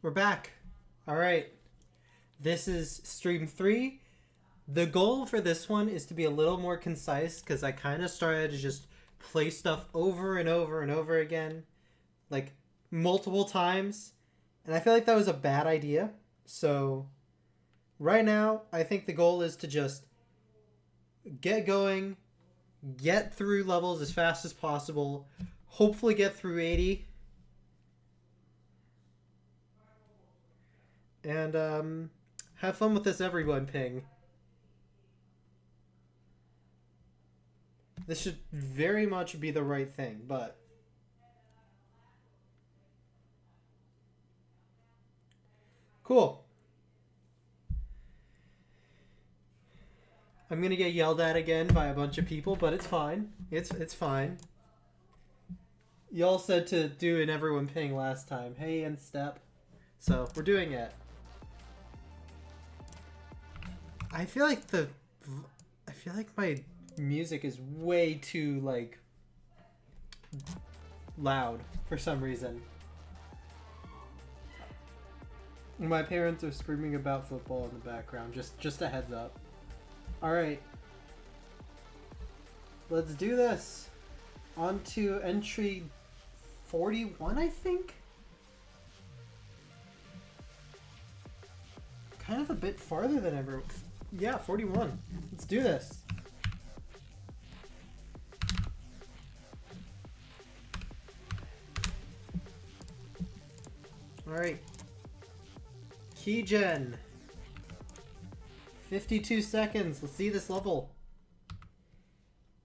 We're back. All right. This is stream 3. The goal for this one is to be a little more concise because I kind of started to just play stuff over and over and over again, like multiple times. And I feel like that was a bad idea. So, right now, I think the goal is to just get going, get through levels as fast as possible, hopefully get through 80. And have fun with this everyone ping. This should very much be the right thing, but cool. I'm gonna get yelled at again by a bunch of people, but it's fine. It's fine. Y'all said to do an everyone ping last time. Hey, and step. So we're doing it. I feel like my music is way too like loud for some reason. My parents are screaming about football in the background. Just a heads up. All right. Let's do this. On to entry 41, I think. Kind of a bit farther than ever. Yeah, 41. Let's do this. Alright. Keygen. 52 seconds. Let's see this level.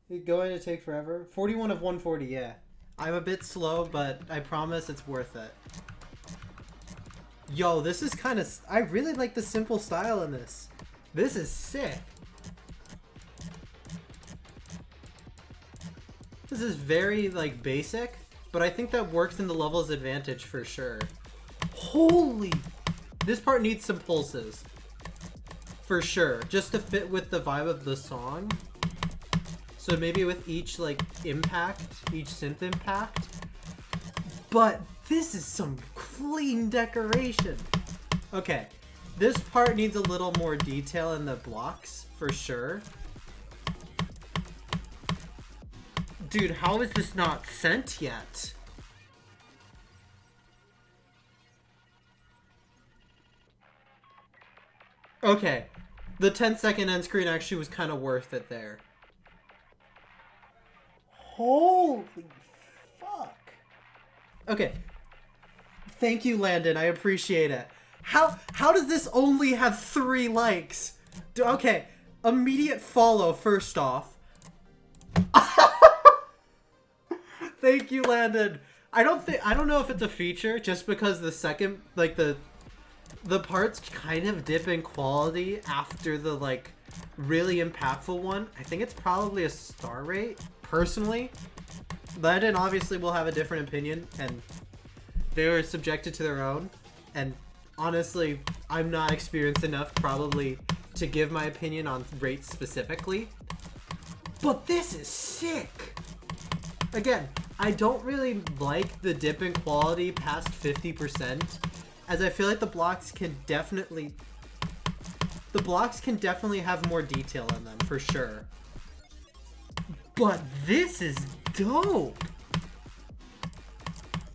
It's going to take forever. 41 of 140, yeah. I'm a bit slow, but I promise it's worth it. Yo, this is kind of... I really like the simple style in this. This is sick. This is very, like, basic, but I think that works in the level's advantage for sure. Holy! This part needs some pulses. For sure. Just to fit with the vibe of the song. So maybe with each, like, impact, each synth impact. But this is some clean decoration. Okay. This part needs a little more detail in the blocks, for sure. Dude, how is this not sent yet? Okay. The 10-second end screen actually was kind of worth it there. Holy fuck. Okay. Thank you, Landon. I appreciate it. How does this only have 3 likes? Okay. Immediate follow, first off. Thank you, Landon. I don't know if it's a feature, just because the second, like, the parts kind of dip in quality after the, like, really impactful one. I think it's probably a star rate, personally. Landon obviously will have a different opinion, and they were subjected to their own. And honestly, I'm not experienced enough probably to give my opinion on rates specifically. But this is sick! Again, I don't really like the dip in quality past 50%, as I feel like the blocks can definitely have more detail in them, for sure. But this is dope!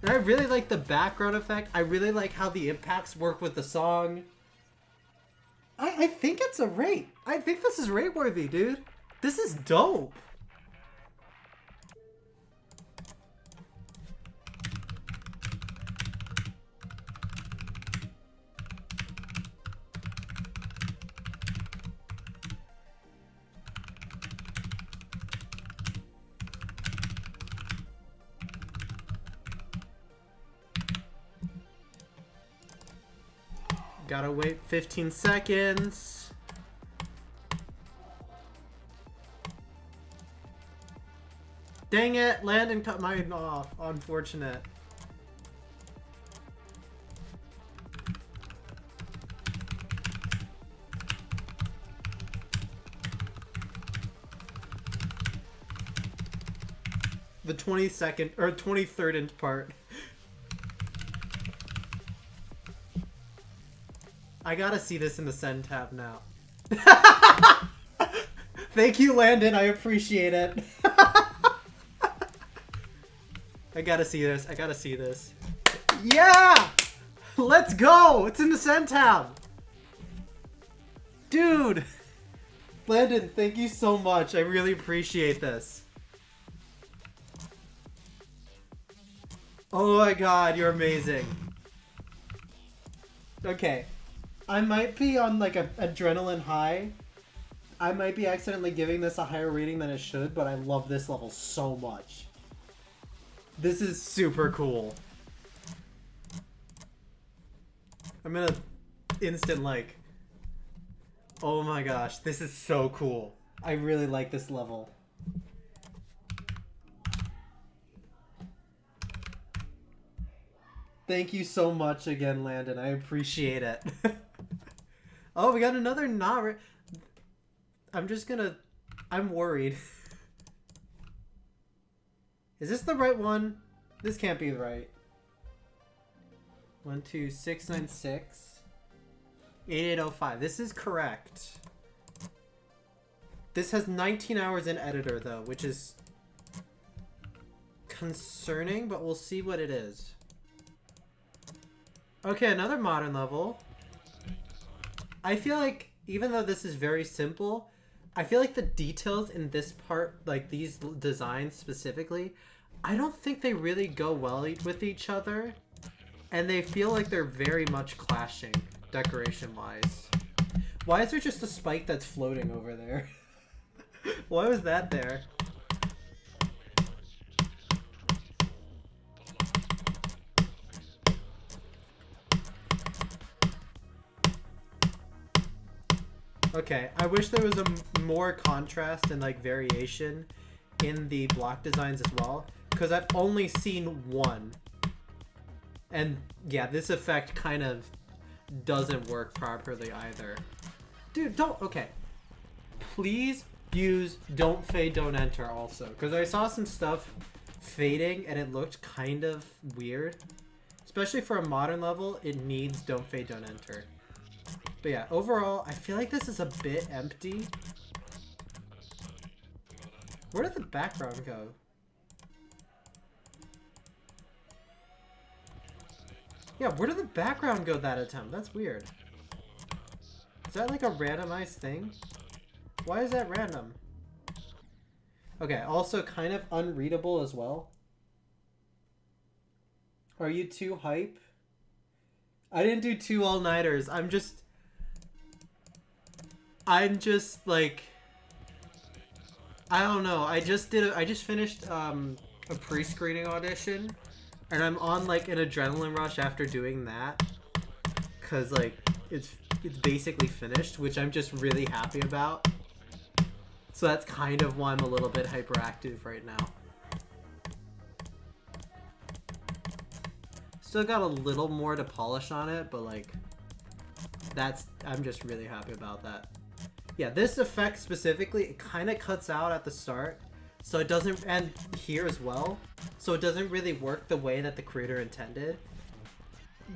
And I really like the background effect. I really like how the impacts work with the song. I think it's a rate. I think this is rate worthy, dude. This is dope. Gotta wait 15 seconds. Dang it, Landon cut mine off. Unfortunate. The 22nd or 23rd part. I gotta see this in the send tab now. Thank you, Landon. I appreciate it. I gotta see this. I gotta see this. Yeah! Let's go! It's in the send tab! Dude! Landon, thank you so much. I really appreciate this. Oh my god, you're amazing. Okay. I might be on like an adrenaline high. I might be accidentally giving this a higher rating than it should, but I love this level so much. This is super cool. I'm gonna instant like. Oh my gosh, this is so cool. I really like this level. Thank you so much again, Landon. I appreciate it. Oh, we got another not... I'm just gonna... I'm worried. Is this the right one? This can't be right. 12696 8805. This is correct. This has 19 hours in editor though, which is concerning, but we'll see what it is. Okay, another modern level. I feel like, even though this is very simple, I feel like the details in this part, like these designs specifically, I don't think they really go well with each other. And they feel like they're very much clashing, decoration-wise. Why is there just a spike that's floating over there? Why was that there? Okay, I wish there was a more contrast and like variation in the block designs as well, because I've only seen one. And yeah, this effect kind of doesn't work properly either. Dude, don't... Okay. Please use don't fade, don't enter also, because I saw some stuff fading and it looked kind of weird. Especially for a modern level, it needs don't fade, don't enter. But yeah, overall, I feel like this is a bit empty. Where did the background go? Yeah, where did the background go that attempt? That's weird. Is that like a randomized thing? Why is that random? Okay, also kind of unreadable as well. Are you too hype? I didn't do 2 all-nighters. I'm just like, I don't know. I just finished a pre-screening audition, and I'm on like an adrenaline rush after doing that, cause like it's basically finished, which I'm just really happy about. So that's kind of why I'm a little bit hyperactive right now. Still got a little more to polish on it, but like I'm just really happy about that. Yeah, this effect specifically, it kind of cuts out at the start, so it doesn't, and here as well, so it doesn't really work the way that the creator intended.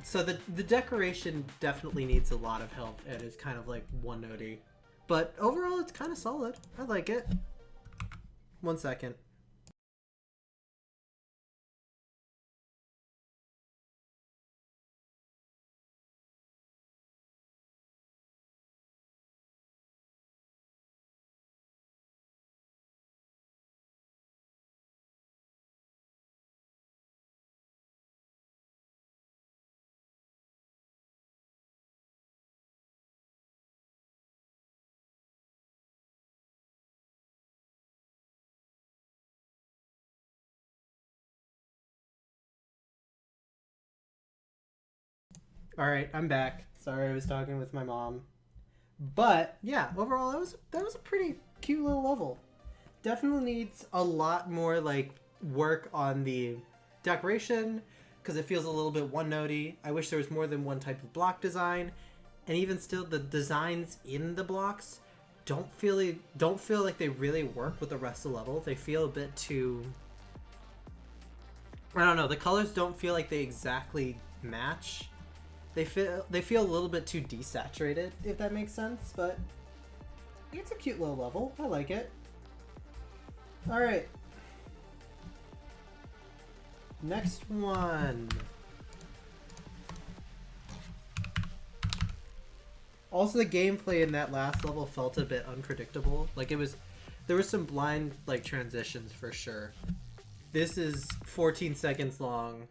So the decoration definitely needs a lot of help, and it's kind of like one-notey. But overall, it's kind of solid. I like it. 1 second. Alright, I'm back. Sorry, I was talking with my mom. But, yeah, overall, that was a pretty cute little level. Definitely needs a lot more, like, work on the decoration, because it feels a little bit one-notey. I wish there was more than one type of block design. And even still, the designs in the blocks don't feel like they really work with the rest of the level. They feel a bit too... I don't know, the colors don't feel like they exactly match. They feel a little bit too desaturated, if that makes sense, but it's a cute little level. I like it. Alright. Next one. Also, the gameplay in that last level felt a bit unpredictable. Like, there was some blind, like, transitions for sure. This is 14 seconds long.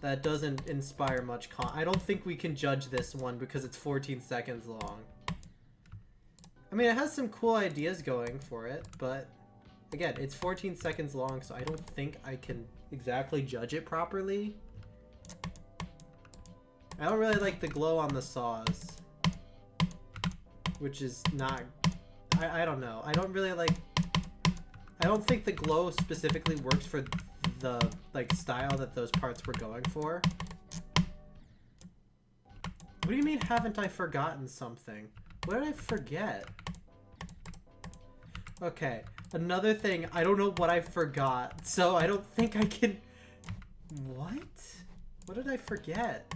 That doesn't inspire much I don't think we can judge this one because it's 14 seconds long. I mean, it has some cool ideas going for it, but again, it's 14 seconds long, so I don't think I can exactly judge it properly. I don't really like the glow on the saws, which is not... I don't know. I don't really like... I don't think the glow specifically works for the, like, style that those parts were going for. What do you mean, haven't I forgotten something? What did I forget? Okay, another thing, I don't know what I forgot, so I don't think I can... What? What did I forget?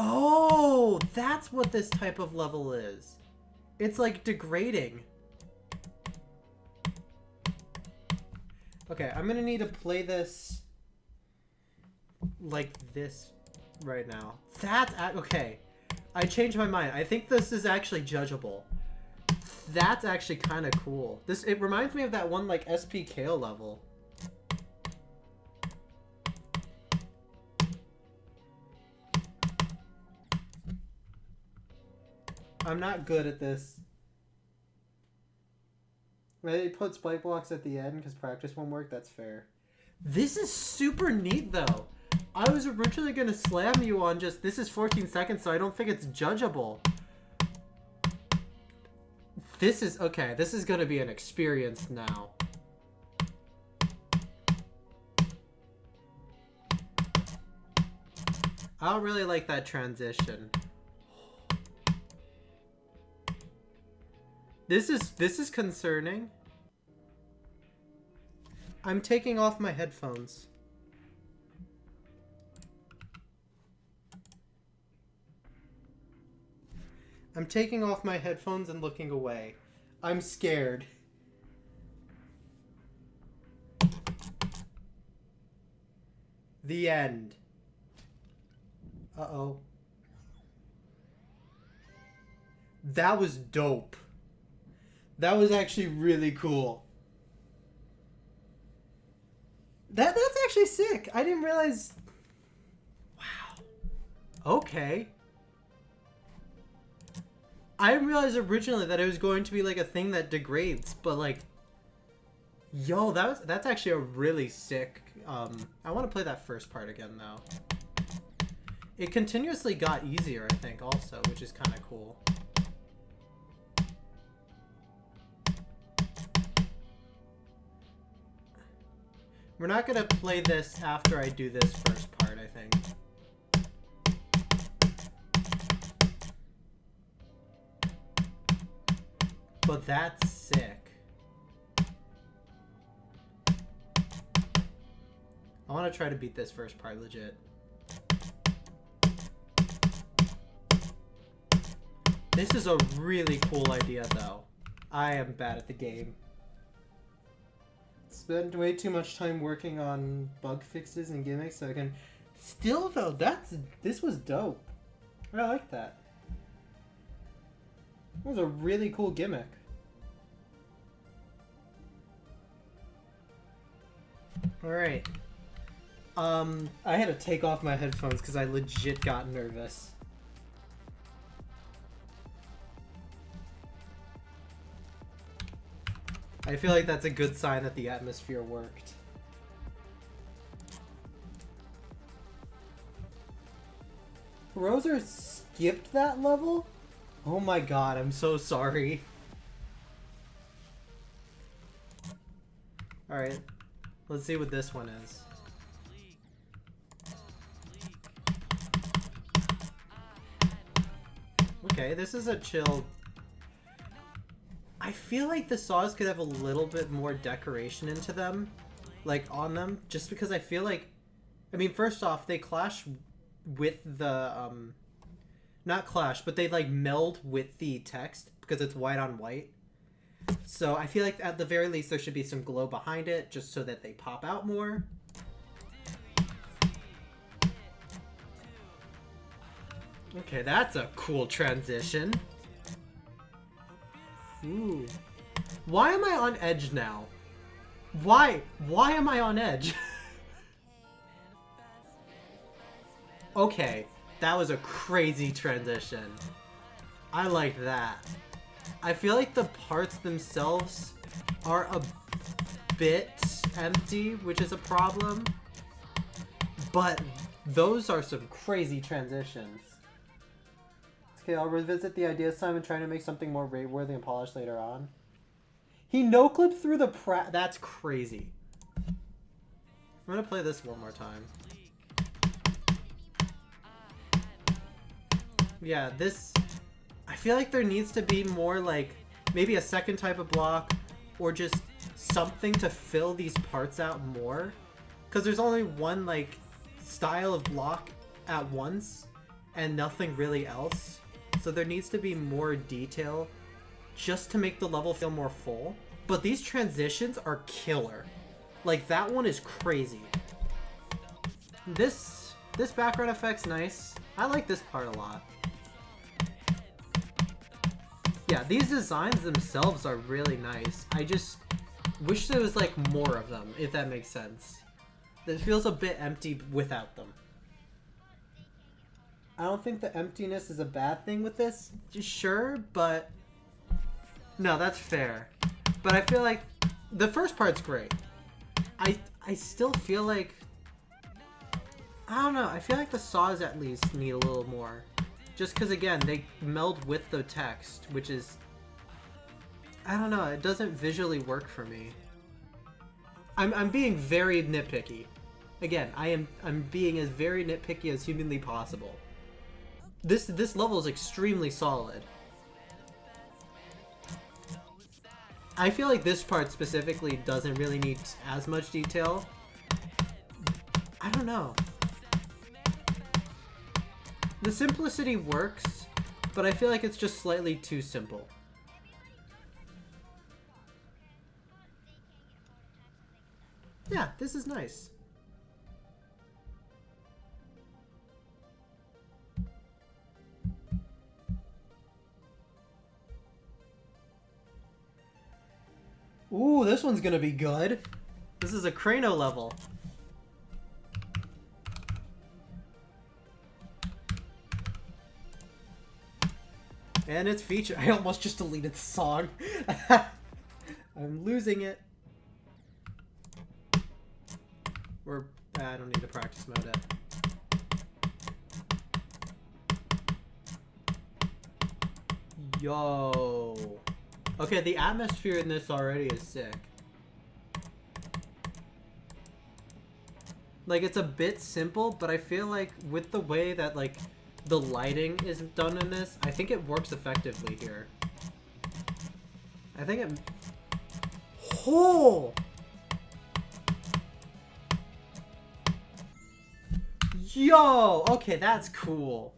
Oh, that's what this type of level is. It's like degrading. Okay, I'm gonna need to play this like this right now. That's okay. I changed my mind. I think this is actually judgeable. That's actually kind of cool. It reminds me of that one like SPKO level. I'm not good at this. They put spike blocks at the end because practice won't work. That's fair. This is super neat, though. I was originally going to slam you on just, this is 14 seconds, so I don't think it's judgeable. This is, okay, this is going to be an experience now. I don't really like that transition. This is concerning. I'm taking off my headphones. I'm taking off my headphones and looking away. I'm scared. The end. Uh-oh. That was dope. That was actually really cool. That's actually sick. I didn't realize... Wow. Okay. I didn't realize originally that it was going to be like a thing that degrades, but like... Yo, that's actually a really sick... I want to play that first part again, though. It continuously got easier, I think, also, which is kind of cool. We're not gonna play this after I do this first part, I think. But that's sick. I want to try to beat this first part legit. This is a really cool idea, though. I am bad at the game. Spent way too much time working on bug fixes and gimmicks so I can... Still, though, this was dope. I like that. It was a really cool gimmick. Alright. I had to take off my headphones because I legit got nervous. I feel like that's a good sign that the atmosphere worked. Roser skipped that level? Oh my god, I'm so sorry. Alright, let's see what this one is. Okay, this is a chill... I feel like the saws could have a little bit more decoration into them, like on them, just because I feel like, I mean, first off, they clash with the, not clash, but they like meld with the text because it's white on white. So I feel like at the very least there should be some glow behind it just so that they pop out more. Okay, that's a cool transition. Ooh. Why am I on edge now? Why am I on edge? Okay, that was a crazy transition. I like that. I feel like the parts themselves are a bit empty, which is a problem. But those are some crazy transitions. Okay, I'll revisit the idea some and try to make something more rate-worthy and polished later on. He no-clipped through the That's crazy. I'm gonna play this one more time. Yeah, this... I feel like there needs to be more, like, maybe a second type of block, or just something to fill these parts out more. Because there's only one, like, style of block at once, and nothing really else. So there needs to be more detail just to make the level feel more full. But these transitions are killer. Like, that one is crazy. This background effect's nice. I like this part a lot. Yeah, these designs themselves are really nice. I just wish there was, like, more of them, if that makes sense. It feels a bit empty without them. I don't think the emptiness is a bad thing with this. Sure, but... No, that's fair. But I feel like the first part's great. I still feel like... I don't know. I feel like the saws at least need a little more. Just because, again, they meld with the text, which is... I don't know. It doesn't visually work for me. I'm being very nitpicky. Again, I'm being as very nitpicky as humanly possible. This level is extremely solid. I feel like this part specifically doesn't really need as much detail. I don't know. The simplicity works, but I feel like it's just slightly too simple. Yeah, this is nice. Ooh, this one's gonna be good. This is a Crano level. And it's featured. I almost just deleted the song. I'm losing it. I don't need to practice mode it. Yo. Okay, the atmosphere in this already is sick. Like, it's a bit simple, but I feel like with the way that, like, the lighting is done in this, I think it works effectively here. I think it... Oh! Yo! Okay, that's cool.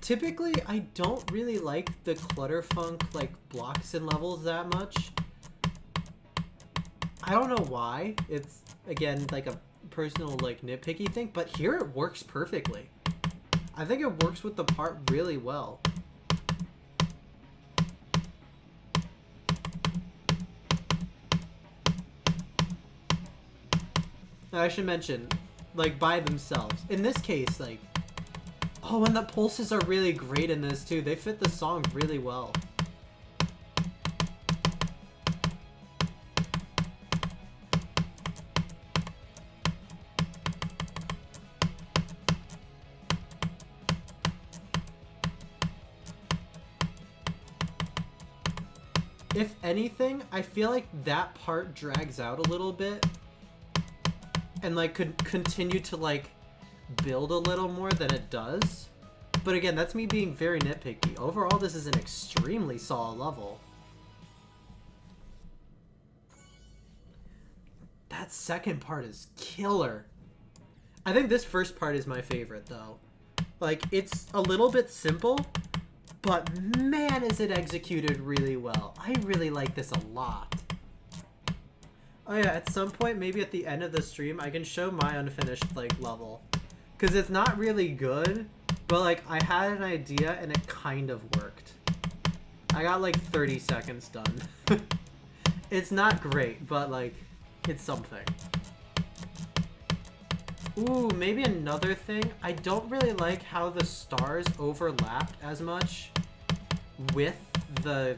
Typically, I don't really like the Clutterfunk, like, blocks and levels that much. I don't know why. It's, again, like a personal, like, nitpicky thing, but here it works perfectly. I think it works with the part really well. Now, I should mention, like, by themselves. In this case, like... Oh, and the pulses are really great in this, too. They fit the song really well. If anything, I feel like that part drags out a little bit. And, like, could continue to, like, build a little more than it does. But again, that's me being very nitpicky. Overall, this is an extremely solid level. That second part is killer. I think this first part is my favorite, though. Like, it's a little bit simple, but man, is it executed really well. I really like this a lot. Oh yeah, at some point, maybe at the end of the stream, I can show my unfinished, like, level. Because it's not really good, but, like, I had an idea and it kind of worked. I got, like, 30 seconds done. It's not great, but, like, it's something. Ooh, maybe another thing. I don't really like how the stars overlapped as much with the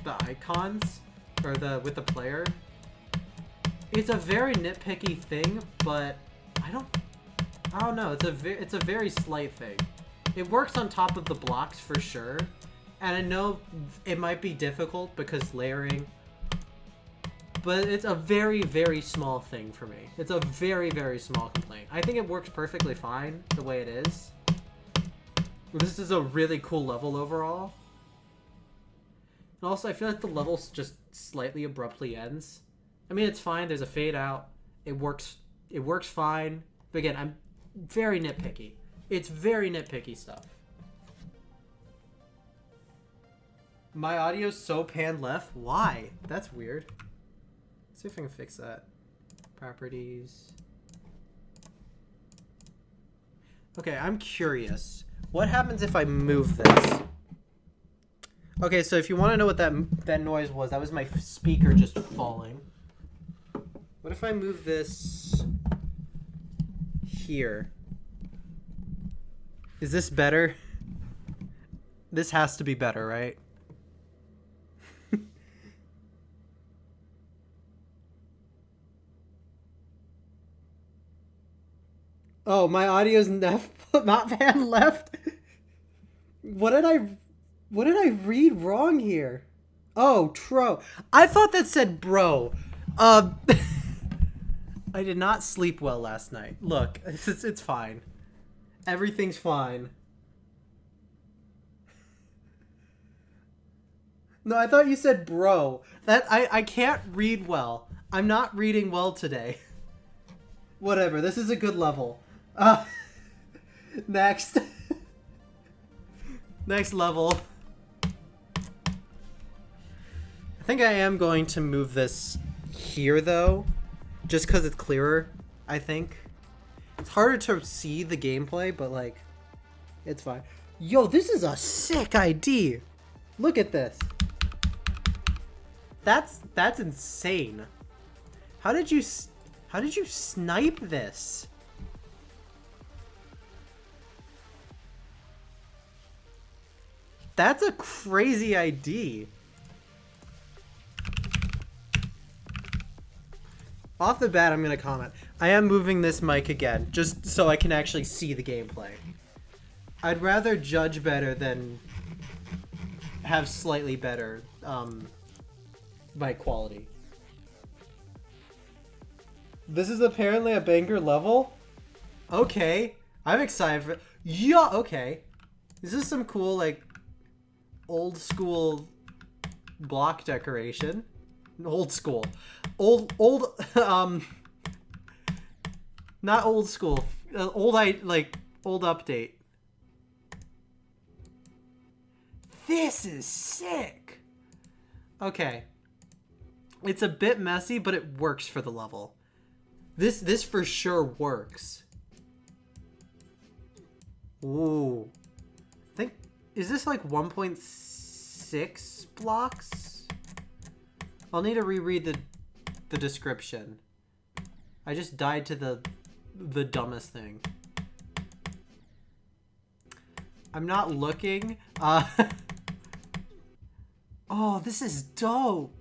icons, or with the player. It's a very nitpicky thing, but I don't know. It's a very slight thing. It works on top of the blocks for sure, and I know it might be difficult because layering, but it's a very, very small thing for me. It's a very, very small complaint. I think it works perfectly fine the way it is. This is a really cool level overall. And also, I feel like the level just slightly abruptly ends. I mean, it's fine. There's a fade out. It works fine. But again, I'm very nitpicky. It's very nitpicky stuff. My audio's so pan left. Why? That's weird. See if I can fix that. Properties. Okay, I'm curious. What happens if I move this? Okay, so if you want to know what that noise was, that was my speaker just falling. What if I move this here? Is this better? This has to be better, right? Oh, my audio's not pan left. What did I read wrong here? Oh, tro. I thought that said bro. I did not sleep well last night. Look, it's fine. Everything's fine. No, I thought you said bro. I can't read well. I'm not reading well today. Whatever, this is a good level. Next. Next level. I think I am going to move this here, though. Just because it's clearer, I think. It's harder to see the gameplay, but, like, it's fine. Yo, this is a sick ID. Look at this. That's insane. How did you snipe this? That's a crazy ID. Off the bat, I'm going to comment. I am moving this mic again, just so I can actually see the gameplay. I'd rather judge better than have slightly better mic quality. This is apparently a banger level? Okay. I'm excited for it. Yeah, okay. This is some cool, like, old school block decoration. Old school. Old, not old school. Old update. This is sick. Okay. It's a bit messy, but it works for the level. This for sure works. Ooh. I think, is this like 1.6 blocks? I'll need to reread the description. I just died to the dumbest thing. I'm not looking. Oh, this is dope.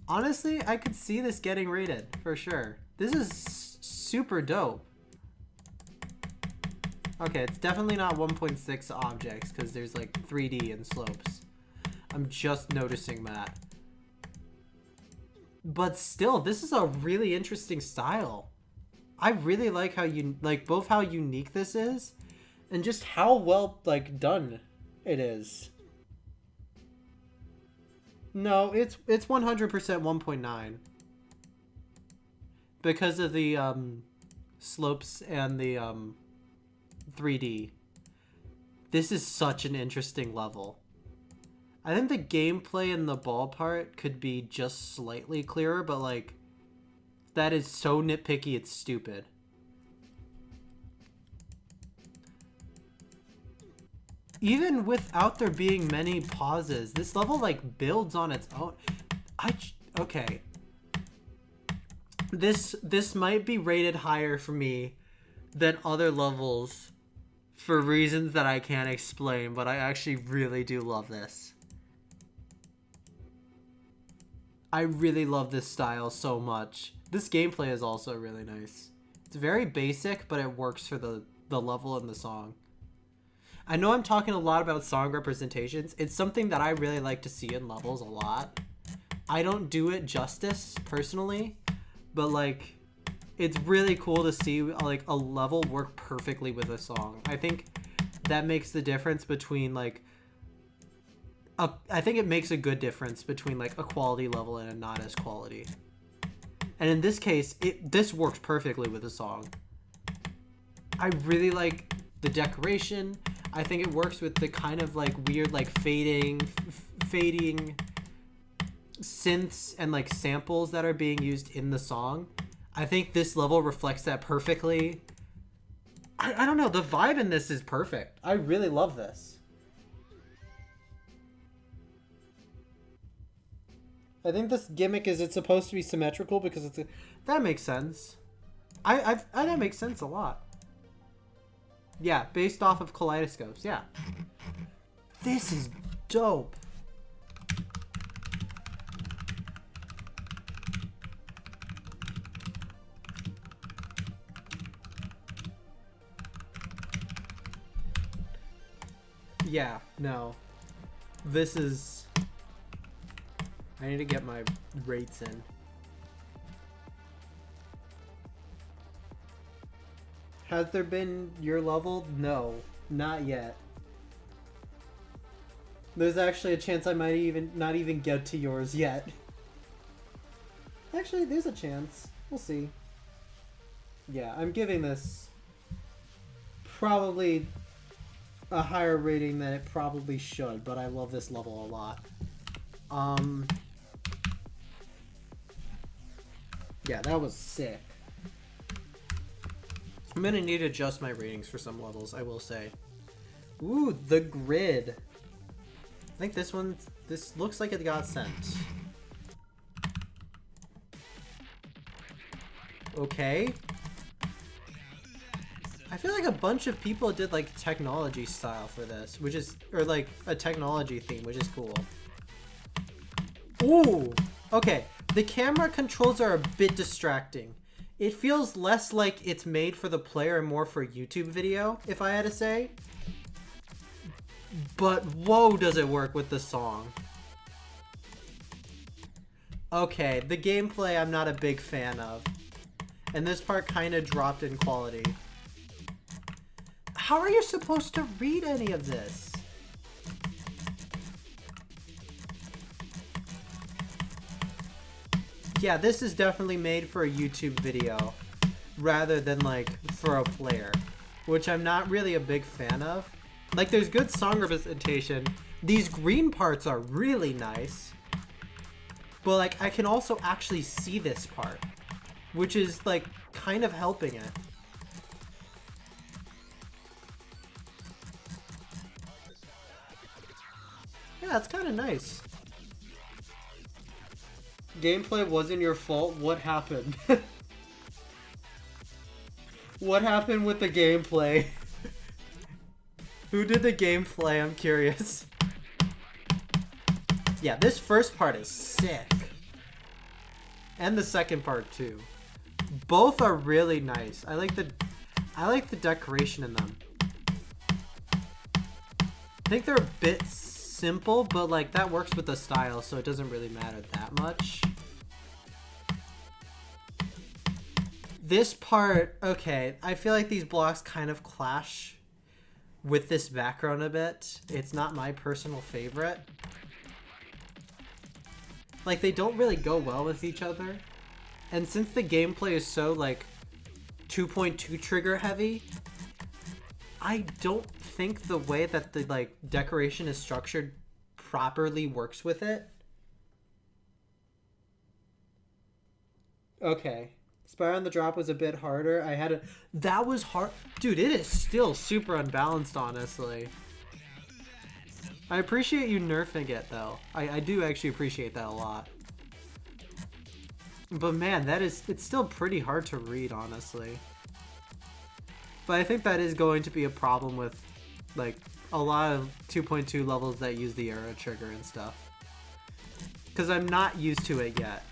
Honestly, I could see this getting rated for sure. This is super dope. Okay, it's definitely not 1.6 objects because there's like 3D and slopes. I'm just noticing that. But still, this is a really interesting style. I really like how both how unique this is and just how well like done it is. No, it's 100% 1.9 because of the slopes and the 3D. This is such an interesting level. I think the gameplay in the ball part could be just slightly clearer, but like that is so nitpicky it's stupid. Even without there being many pauses, this level like builds on its own. Okay. This might be rated higher for me than other levels for reasons that I can't explain, but I actually really do love this. I really love this style so much. This gameplay is also really nice. It's very basic, but it works for the level and the song. I know I'm talking a lot about song representations. It's something that I really like to see in levels a lot. I don't do it justice, personally, but, like, it's really cool to see, like, a level work perfectly with a song. I think that makes the difference between, like, I think it makes a good difference between, like, a quality level and a not as quality. And in this case, this works perfectly with a song. I really like the decoration. I think it works with the kind of like weird like fading synths and like samples that are being used in the song. I think this level reflects that perfectly. I don't know, the vibe in this is perfect. I really love this. I think this gimmick is it's supposed to be symmetrical because that makes sense. That makes sense a lot. Yeah, based off of kaleidoscopes, yeah. This is dope. Yeah, no. This is... I need to get my rates in. Has there been your level? No, not yet. There's actually a chance I might not even get to yours yet. Actually, there's a chance. We'll see. Yeah, I'm giving this probably a higher rating than it probably should, but I love this level a lot. Yeah, that was sick. I'm gonna need to adjust my ratings for some levels, I will say. Ooh, the grid. I think this looks like it got sent. Okay. I feel like a bunch of people did like technology style for this, which is, or like a technology theme, which is cool. Ooh, okay. The camera controls are a bit distracting. It feels less like it's made for the player and more for YouTube video, if I had to say. But whoa, does it work with the song. Okay, the gameplay I'm not a big fan of. And this part kind of dropped in quality. How are you supposed to read any of this? Yeah, this is definitely made for a YouTube video rather than like for a player, which I'm not really a big fan of. Like, there's good song representation. These green parts are really nice, but like I can also actually see this part, which is like kind of helping it. Yeah, it's kind of nice. Gameplay wasn't your fault. What happened? What happened with the gameplay? Who did the gameplay? I'm curious. Yeah, this first part is sick. And the second part too. Both are really nice. I like the decoration in them. I think they're a bit simple, but like that works with the style, so it doesn't really matter that much. This part, okay, I feel like these blocks kind of clash with this background a bit. It's not my personal favorite. Like, they don't really go well with each other. And since the gameplay is so, like, 2.2 trigger heavy, I don't think the way that the, like, decoration is structured properly works with it. Okay. Spire on the drop was a bit harder. That was hard. Dude, it is still super unbalanced, honestly. I appreciate you nerfing it, though. I do actually appreciate that a lot. But man, it's still pretty hard to read, honestly. But I think that is going to be a problem with, like, a lot of 2.2 levels that use the arrow trigger and stuff. Because I'm not used to it yet.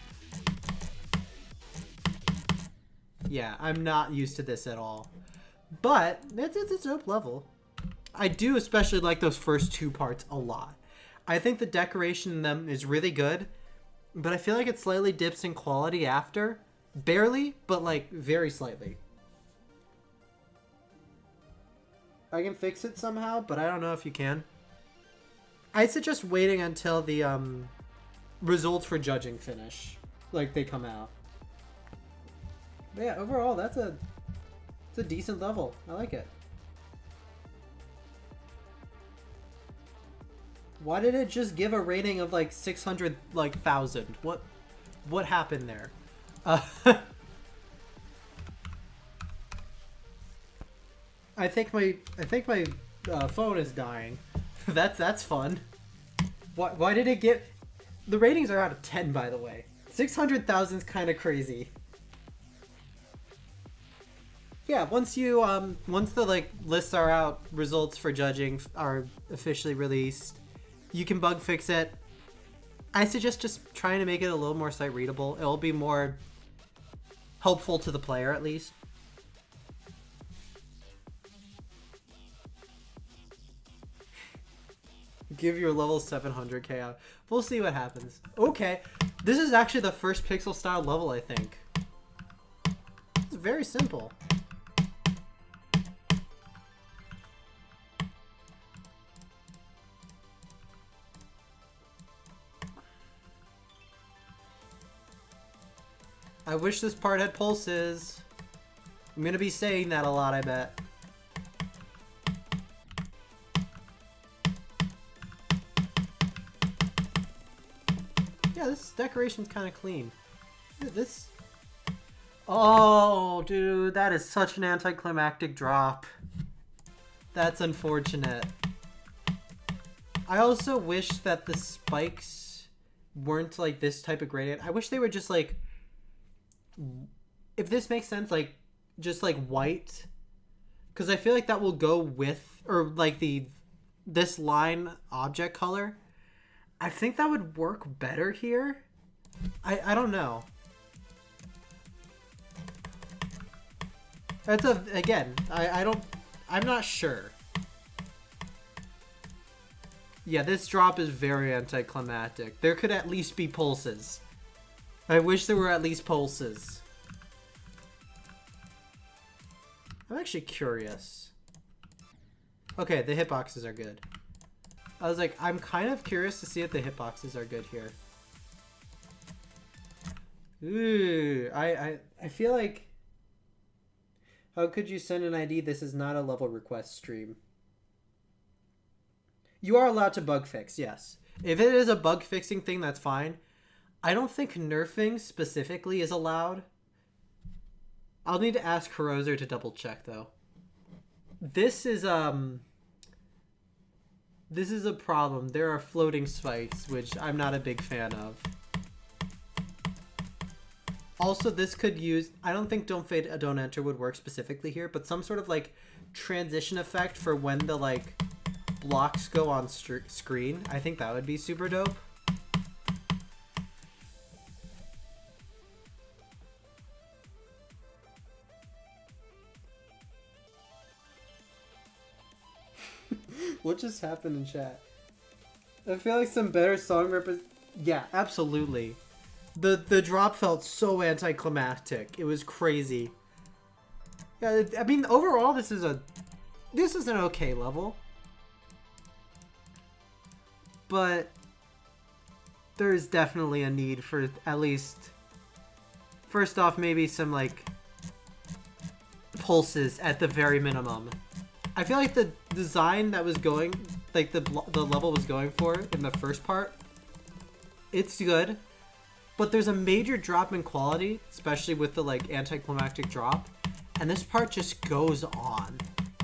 Yeah, I'm not used to this at all. But it's a dope level. I do especially like those first two parts a lot. I think the decoration in them is really good, but I feel like it slightly dips in quality after. Barely, but like very slightly. I can fix it somehow, but I don't know if you can. I suggest waiting until the results for judging finish. Like they come out. But yeah, overall it's a decent level. I like it. Why did it just give a rating of like 600, like 1,000? What happened there? I think my phone is dying. That's fun. Why did it get? The ratings are out of 10, by the way. 600,000 is kind of crazy. Yeah, once the like lists are out, results for judging are officially released. You can bug fix it. I suggest just trying to make it a little more sight readable. It'll be more helpful to the player, at least. Give your level 700k out. We'll see what happens. Okay, this is actually the first pixel style level, I think. It's very simple. I wish this part had pulses. I'm gonna be saying that a lot, I bet. Yeah, this decoration's kind of clean. This... Oh, dude, that is such an anticlimactic drop. That's unfortunate. I also wish that the spikes weren't like this type of gradient. I wish they were just like... If this makes sense, like just like white, because I feel like that will go with, or like this line object color. I think that would work better here. I don't know. That's I'm not sure. Yeah, this drop is very anticlimactic. There could at least be pulses. I wish there were at least pulses. I'm actually curious. Okay, the hitboxes are good. I was like, I'm kind of curious to see if the hitboxes are good here. Ooh, I feel like... How could you send an ID? This is not a level request stream. You are allowed to bug fix, yes. If it is a bug fixing thing, that's fine. I don't think nerfing specifically is allowed. I'll need to ask Herozer to double check though. This is a problem. There are floating spikes, which I'm not a big fan of. Also, this could use... I don't think Don't Fade, Don't Enter would work specifically here, but some sort of like transition effect for when the like blocks go on screen. I think that would be super dope. What just happened in chat? I feel like some better song Yeah, absolutely. The drop felt so anticlimactic. It was crazy. Yeah, I mean, overall, this is an okay level, but there is definitely a need for at least, first off, maybe some like pulses at the very minimum. I feel like the design that was going, like the level was going for in the first part, it's good, but there's a major drop in quality, especially with the like anticlimactic drop, and this part just goes on.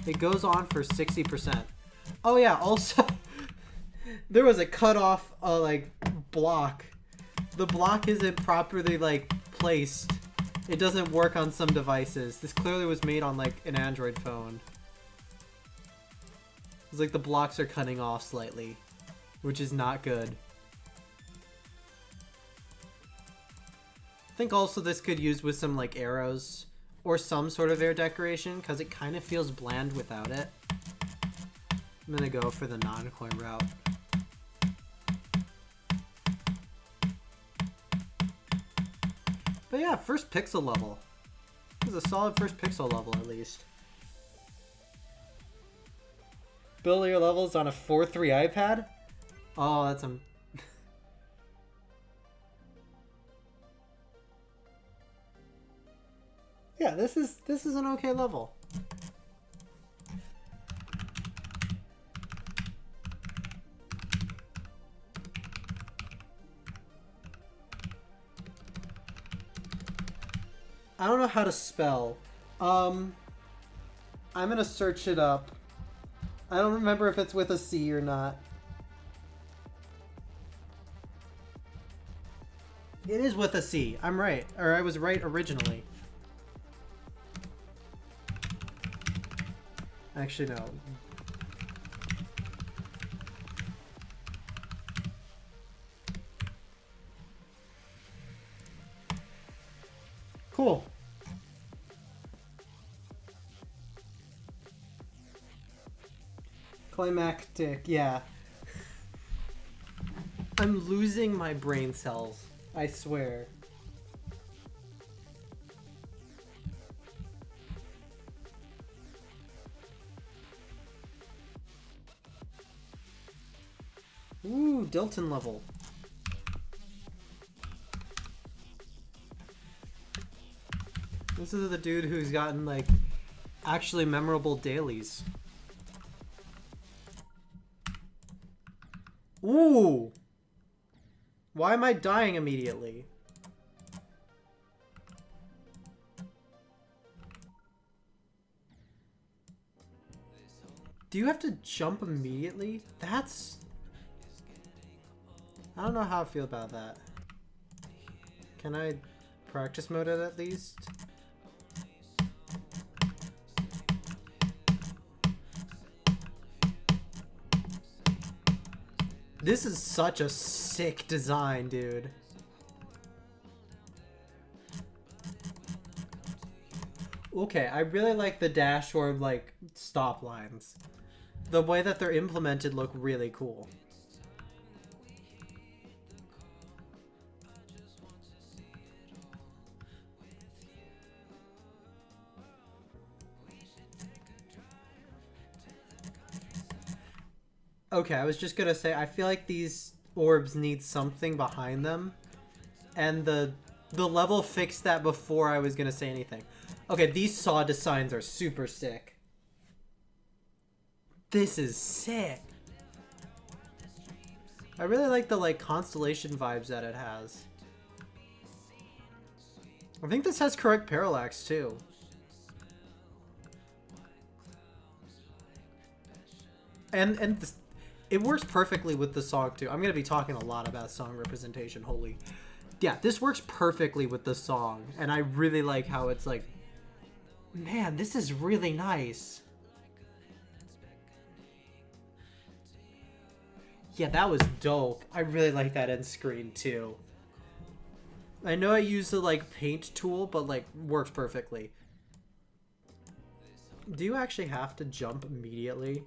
It goes on for 60%. Oh yeah, also there was a cutoff like block. The block isn't properly like placed. It doesn't work on some devices. This clearly was made on like an Android phone. It's like the blocks are cutting off slightly, which is not good. I think also this could use with some like arrows or some sort of air decoration because it kind of feels bland without it. I'm gonna go for the non-coin route. But yeah, first pixel level. This is a solid first pixel level at least. Build your levels on a 4.3 iPad? Oh, that's a... Yeah, this is an okay level. I don't know how to spell. I'm gonna search it up. I don't remember if it's with a C or not. It is with a C. I'm right. Or I was right originally. Actually, no. Cool. Climactic, yeah. I'm losing my brain cells. I swear. Ooh, Dilton level. This is the dude who's gotten, like, actually memorable dailies. Ooh! Why am I dying immediately? Do you have to jump immediately? That's... I don't know how I feel about that. Can I practice mode it at least? This is such a sick design, dude. Okay, I really like the dash or like stop lines. The way that they're implemented look really cool. Okay, I was just gonna say, I feel like these orbs need something behind them, and the level fixed that before I was gonna say anything. Okay, these saw designs are super sick. This is sick. I really like the like constellation vibes that it has. I think this has correct parallax too. And this, it works perfectly with the song too. I'm gonna be talking a lot about song representation. Holy, yeah, this works perfectly with the song, and I really like how it's like, man, this is really nice. Yeah, that was dope. I really like that end screen too. I know I use the like paint tool, but like works perfectly. Do you actually have to jump immediately?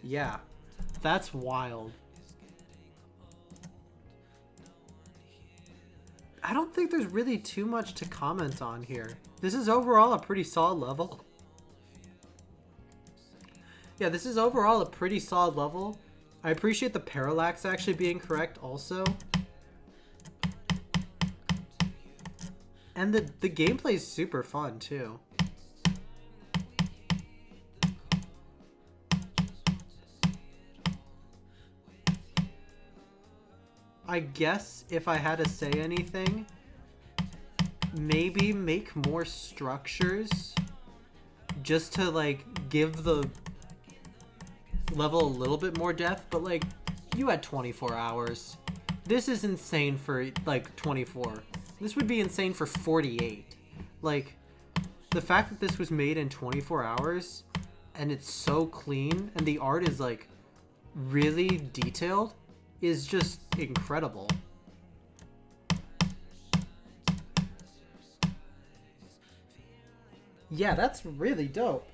Yeah, that's wild. I don't think there's really too much to comment on here. This is overall a pretty solid level. Yeah, this is overall a pretty solid level. I appreciate the parallax actually being correct also. And the gameplay is super fun too. I guess if I had to say anything, maybe make more structures just to like give the level a little bit more depth, but like you had 24 hours. This is insane for like 24. This would be insane for 48. Like the fact that this was made in 24 hours and it's so clean and the art is like really detailed is just incredible. Yeah, that's really dope.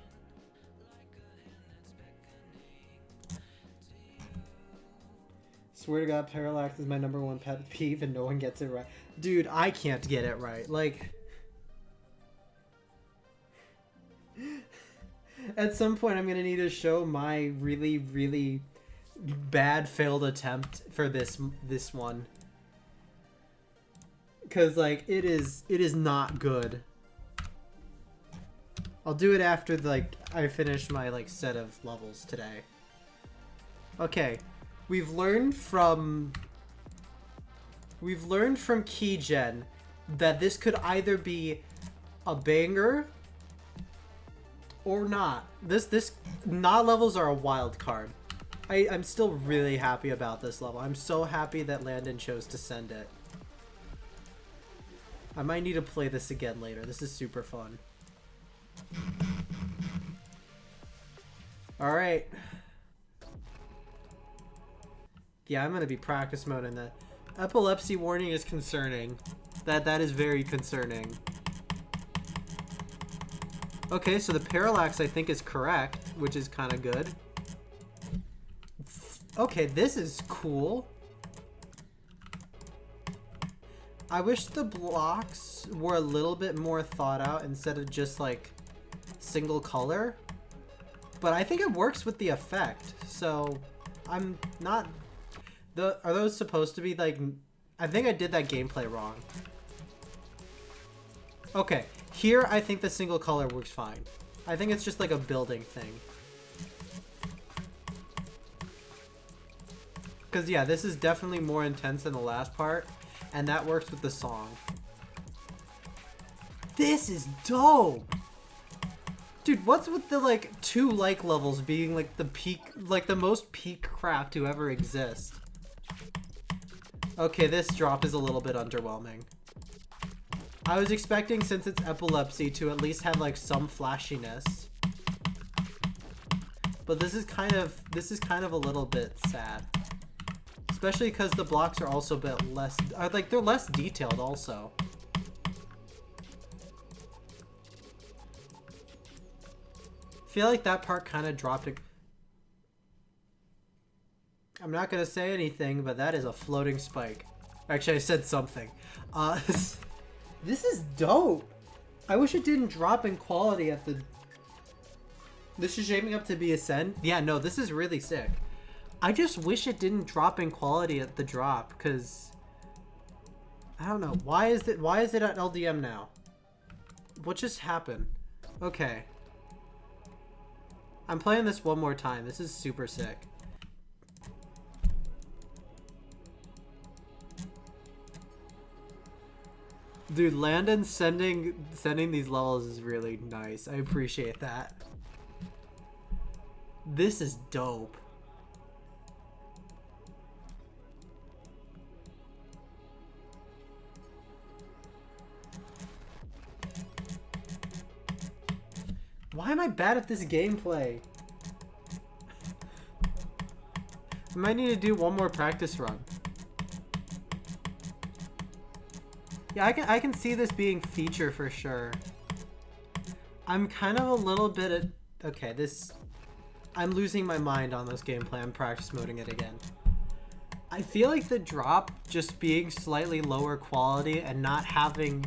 Swear to God, parallax is my #1 pet peeve and no one gets it right. Dude, I can't get it right. Like, at some point I'm gonna need to show my really, really bad failed attempt for this one. Cause like it is not good. I'll do it after like I finish my like set of levels today. Okay. We've learned from Keygen that this could either be a banger or not. This not levels are a wild card. I'm still really happy about this level. I'm so happy that Landon chose to send it. I might need to play this again later. This is super fun. Alright. Yeah, I'm gonna be practice mode in that. Epilepsy warning is concerning. That is very concerning. Okay, so the parallax I think is correct, which is kind of good. Okay, this is cool. I wish the blocks were a little bit more thought out instead of just like single color. But I think it works with the effect, so I'm not... Are those supposed to be like... I think I did that gameplay wrong. Okay, here I think the single color works fine. I think it's just like a building thing. Because yeah, this is definitely more intense than the last part, and that works with the song. This is dope! Dude, what's with the like 2 like levels being like the peak, like the most peak crap to ever exist? Okay, this drop is a little bit underwhelming. I was expecting, since it's epilepsy, to at least have like some flashiness. But this is kind of a little bit sad. Especially because the blocks are also a bit less, like they're less detailed also. I feel like that part kind of dropped it. I'm not gonna say anything, but that is a floating spike. Actually, I said something. This is dope. I wish it didn't drop in quality at the... This is shaping up to be Ascend? Yeah, no, this is really sick. I just wish it didn't drop in quality at the drop, because... I don't know. Why is it at LDM now? What just happened? Okay. I'm playing this one more time. This is super sick. Dude, Landon sending these levels is really nice. I appreciate that. This is dope. Why am I bad at this gameplay? I might need to do one more practice run. Yeah, I can see this being feature for sure. I'm kind of a little bit at... Okay, this... I'm losing my mind on this gameplay. I'm practice moding it again. I feel like the drop just being slightly lower quality and not having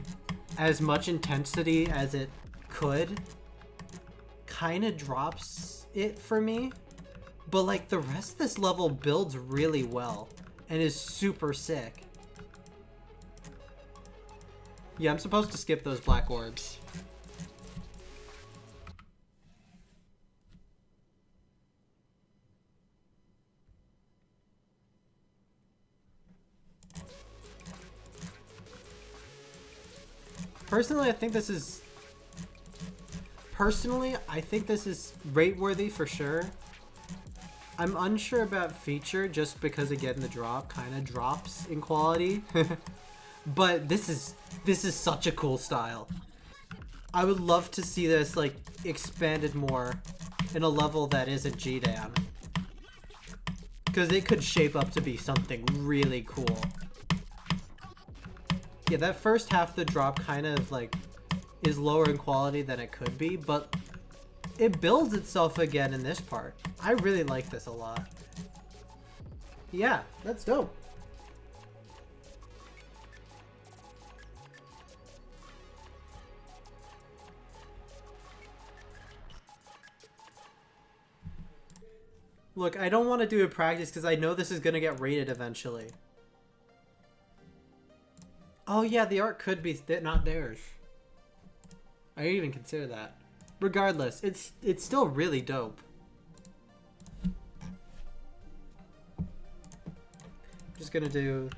as much intensity as it could kind of drops it for me. But like the rest of this level builds really well and is super sick. Yeah, I'm supposed to skip those black orbs. Personally, I think this is rate worthy for sure. I'm unsure about feature just because again the drop kind of drops in quality. But this is such a cool style. I would love to see this like expanded more in a level that isn't GDAM. Because it could shape up to be something really cool. Yeah, that first half of the drop kind of like is lower in quality than it could be, but it builds itself again in this part. I really like this a lot. Yeah, that's dope. Look, I don't want to do a practice because I know this is going to get rated eventually. Oh yeah, the art could be not theirs. I didn't even consider that. Regardless, it's still really dope. Just gonna do...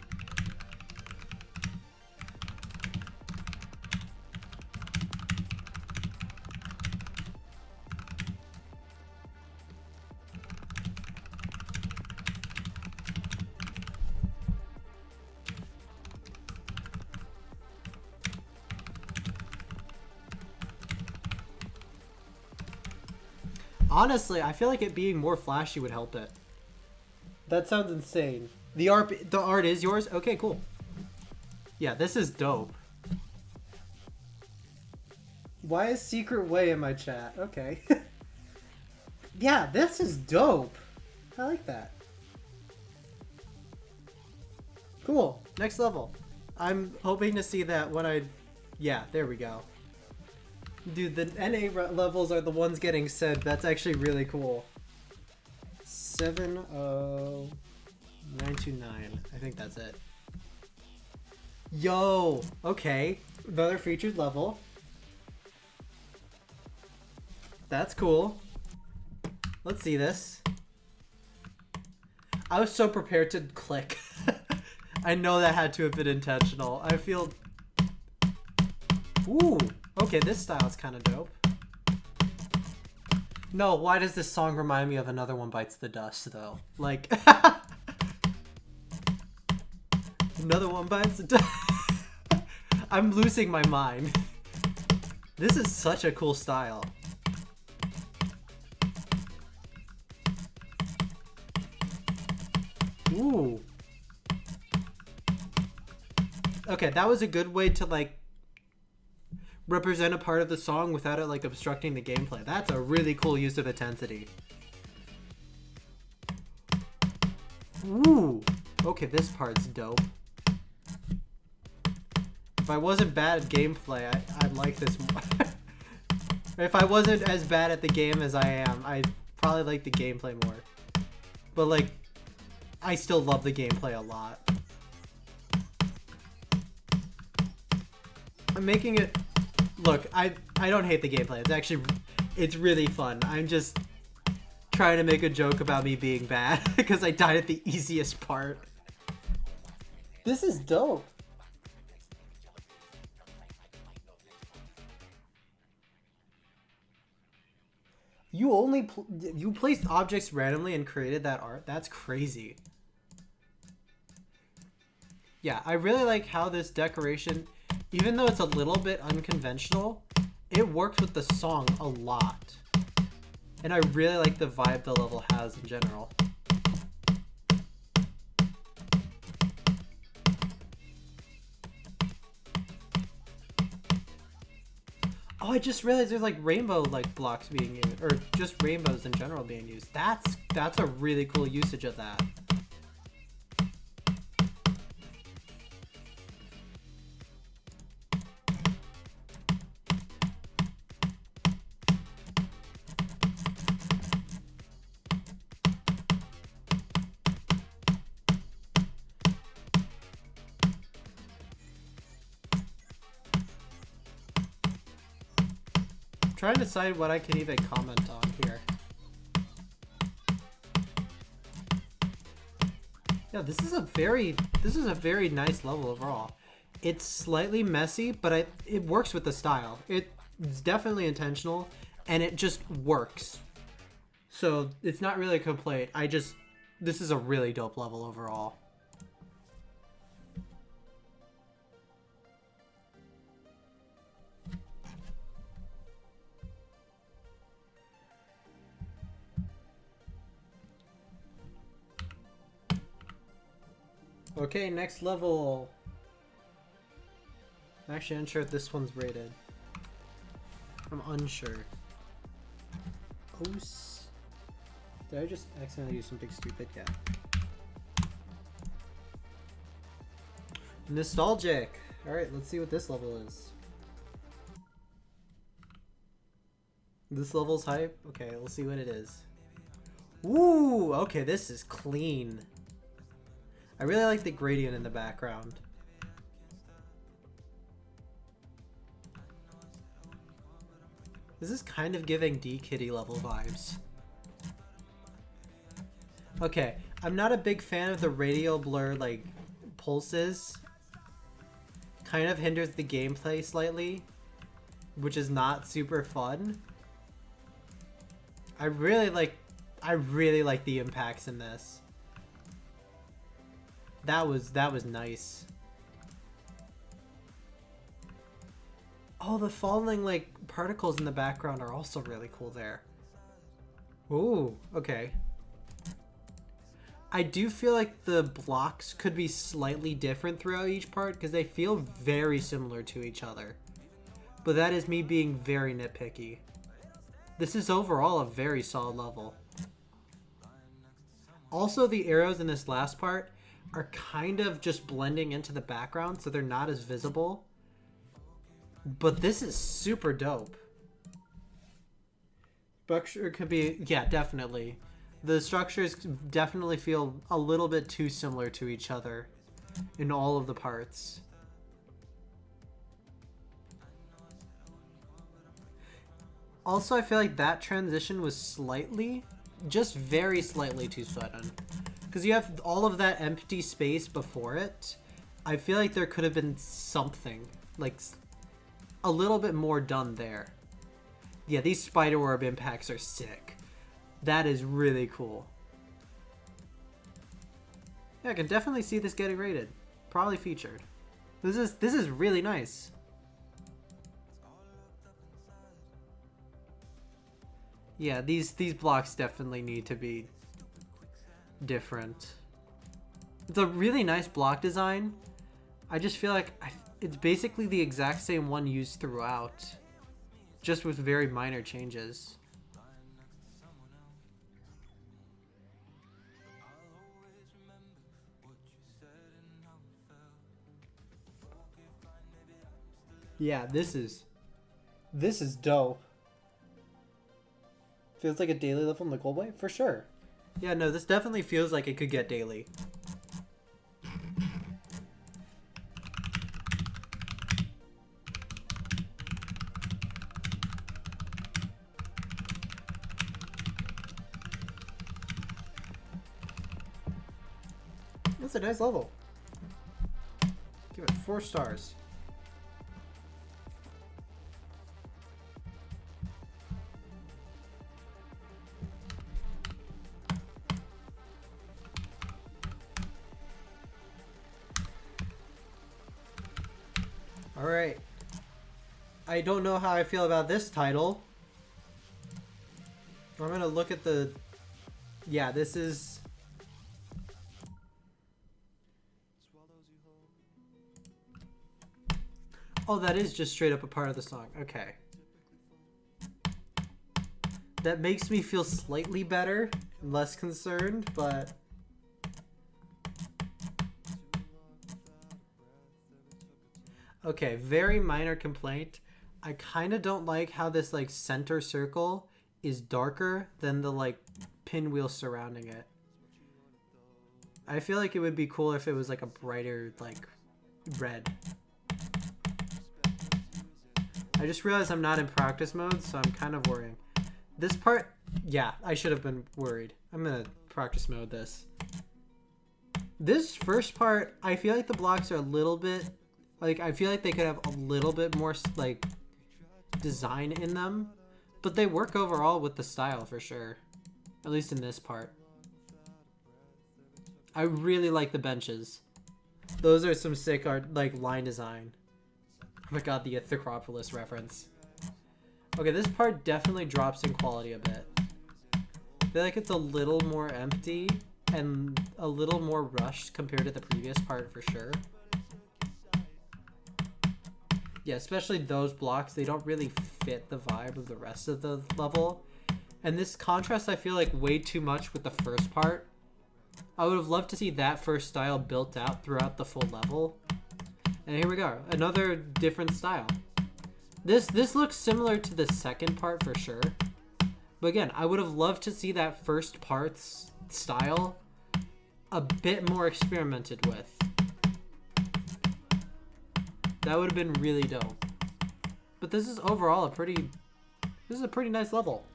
Honestly, I feel like it being more flashy would help it. That sounds insane. The art is yours? Okay, cool. Yeah, this is dope. Why is Secret Way in my chat? Okay. Yeah, this is dope. I like that. Cool. Next level. I'm hoping to see that when I... Yeah, there we go. Dude, the NA levels are the ones getting said. That's actually really cool. 70929. I think that's it. Yo! Okay. Another featured level. That's cool. Let's see this. I was so prepared to click. I know that had to have been intentional. I feel... Ooh! Okay, this style is kind of dope. No, why does this song remind me of Another One Bites the Dust, though? Like... Another One Bites the Dust. I'm losing my mind. This is such a cool style. Ooh. Okay, that was a good way to, like, represent a part of the song without it like obstructing the gameplay. That's a really cool use of intensity. Ooh. Okay, this part's dope. If I wasn't bad at gameplay, I'd like this more. If I wasn't as bad at the game as I am, I'd probably like the gameplay more. But like, I still love the gameplay a lot. I'm making it... Look, I don't hate the gameplay. It's really fun. I'm just trying to make a joke about me being bad because I died at the easiest part. This is dope. You placed objects randomly and created that art? That's crazy. Yeah, I really like how this decoration... Even though it's a little bit unconventional, it works with the song a lot. And I really like the vibe the level has in general. Oh, I just realized there's like rainbow like blocks being used, or just rainbows in general being used. That's a really cool usage of that. trying to decide what I can even comment on here. Yeah, this is a very nice level overall. It's slightly messy, but it works with the style. It's definitely intentional, and it just works. So it's not really a complaint. This is a really dope level overall. Okay, next level. I'm actually unsure if this one's rated. I'm unsure. Os. Did I just accidentally use something stupid? Yeah. Nostalgic. Alright, let's see what this level is. This level's hype? Okay, we'll see what it is. Ooh, okay, this is clean. I really like the gradient in the background. This is kind of giving D-Kitty level vibes. Okay, I'm not a big fan of the radial blur, like, pulses. Kind of hinders the gameplay slightly, which is not super fun. I really like the impacts in this. That was nice. Oh, the falling like particles in the background are also really cool there. Ooh, okay. I do feel like the blocks could be slightly different throughout each part because they feel very similar to each other. But that is me being very nitpicky. This is overall a very solid level. Also, the arrows in this last part are kind of just blending into the background, so they're not as visible. But this is super dope. Structure could be, yeah, definitely. The structures definitely feel a little bit too similar to each other in all of the parts. Also, I feel like that transition was slightly, just very slightly too sudden. Because you have all of that empty space before it. I feel like there could have been something, like a little bit more done there. Yeah, these spider orb impacts are sick. That is really cool. Yeah, I can definitely see this getting rated. Probably featured. This is really nice. Yeah, these blocks definitely need to be different. It's a really nice block design. I just feel like it's basically the exact same one used throughout, just with very minor changes. Yeah, this is dope. Feels like a daily level in the gold way? For sure. Yeah, no, this definitely feels like it could get daily. That's a nice level. Give it 4 stars. Alright. I don't know how I feel about this title. I'm gonna look at the... Yeah, this is... Oh, that is just straight up a part of the song. Okay. That makes me feel slightly better, less concerned, but... Okay, very minor complaint. I kind of don't like how this like center circle is darker than the like pinwheel surrounding it. I feel like it would be cooler if it was like a brighter like red. I just realized I'm not in practice mode, so I'm kind of worrying. This part, yeah, I should have been worried. I'm gonna practice mode this. This first part, I feel like the blocks are a little bit, like, I feel like they could have a little bit more, like, design in them. But they work overall with the style for sure. At least in this part. I really like the benches. Those are some sick art, like, line design. Oh my god, the Acropolis reference. Okay, this part definitely drops in quality a bit. I feel like it's a little more empty and a little more rushed compared to the previous part for sure. Yeah, especially those blocks, they don't really fit the vibe of the rest of the level. And this contrasts, I feel like, way too much with the first part. I would have loved to see that first style built out throughout the full level. And here we go, another different style. This looks similar to the second part for sure. But again, I would have loved to see that first part's style a bit more experimented with. That would have been really dope. But this is overall a pretty nice level.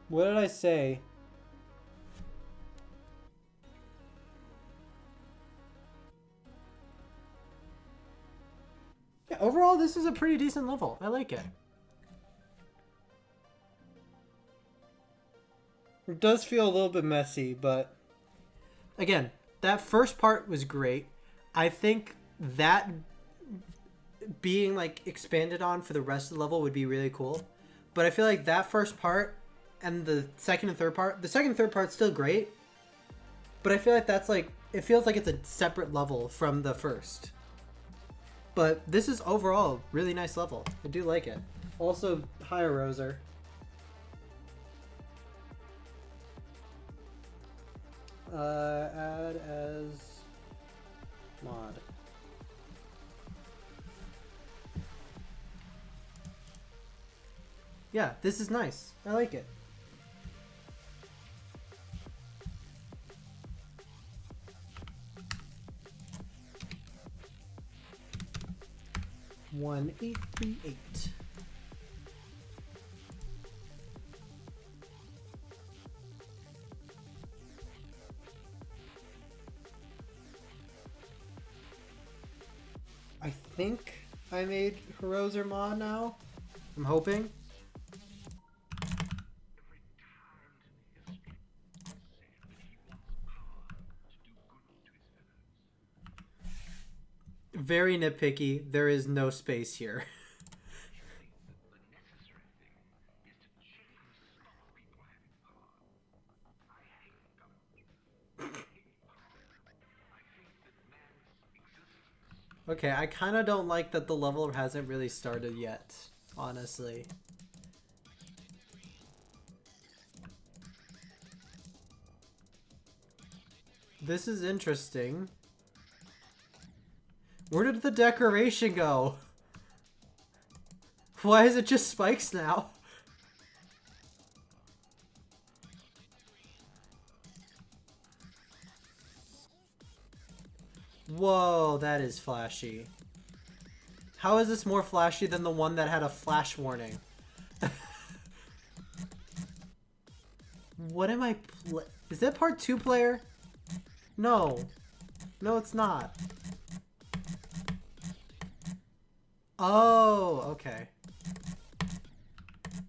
What did I say? Yeah, overall this is a pretty decent level. I like it. It does feel a little bit messy, but again, that first part was great. I think that being like expanded on for the rest of the level would be really cool. But I feel like that first part and the second and third part, the second and third part's still great, but I feel like that's like, it feels like it's a separate level from the first. But this is overall a really nice level. I do like it. Also, hi Roser. Add as mod. Yeah, this is nice. I like it. One 838. I think I made Heroes Ma now. I'm hoping. Very nitpicky. There is no space here. Okay, I kind of don't like that the level hasn't really started yet, honestly. This is interesting. Where did the decoration go? Why is it just spikes now? Whoa, that is flashy. How is this more flashy than the one that had a flash warning? What am I is that part 2 player? No. No, it's not. Oh, okay.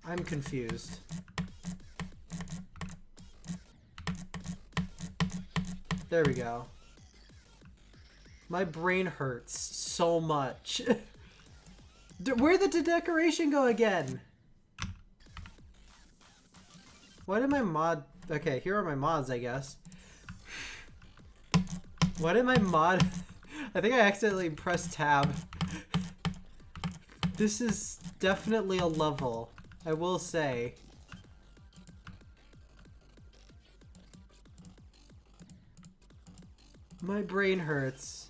I'm confused. There we go. My brain hurts so much. Where did the decoration go again? Why did my mod... Okay, here are my mods, I guess. Why did my mod... I think I accidentally pressed tab. This is definitely a level, I will say. My brain hurts.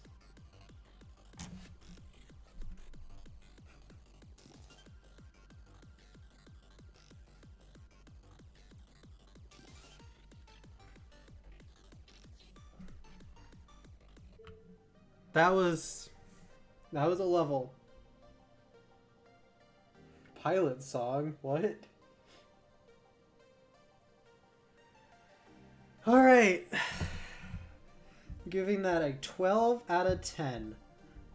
That was a level. Pilot song? What? Alright. Giving that a 12 out of 10.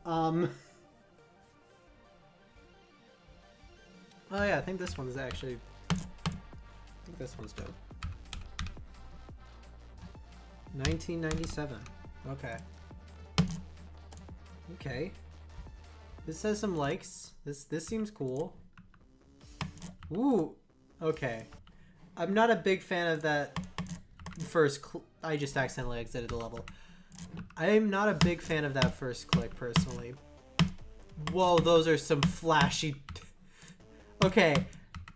Oh yeah, I think this one's actually... I think this one's dope. 1997. Okay. Okay. This has some likes. This seems cool. Ooh. Okay. I'm not a big fan of that first I just accidentally exited the level. I'm not a big fan of that first click, personally. Whoa, those are some flashy... Okay.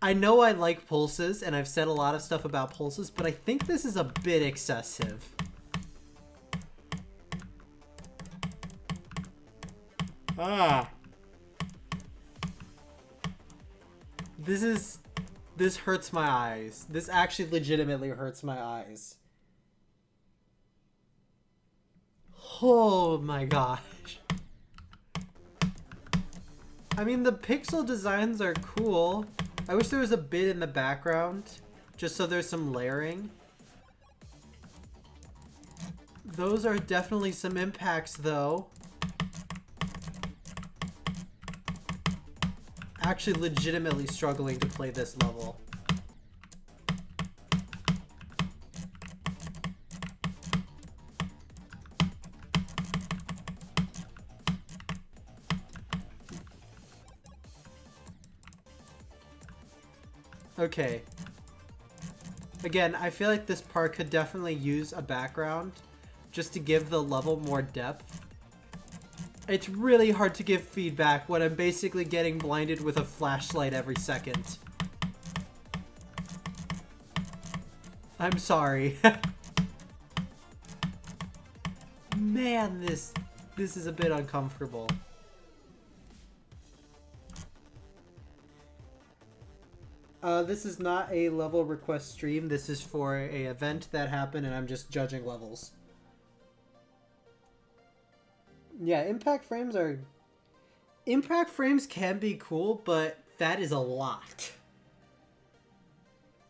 I know I like pulses, and I've said a lot of stuff about pulses, but I think this is a bit excessive. Ah. This hurts my eyes. This actually legitimately hurts my eyes. Oh my gosh. I mean, the pixel designs are cool. I wish there was a bit in the background, just so there's some layering. Those are definitely some impacts, though. Actually legitimately struggling to play this level. Okay. Again, I feel like this part could definitely use a background just to give the level more depth. It's really hard to give feedback when I'm basically getting blinded with a flashlight every second. I'm sorry. Man, this is a bit uncomfortable. This is not a level request stream. This is for an event that happened and I'm just judging levels. Yeah, impact frames can be cool, but that is a lot.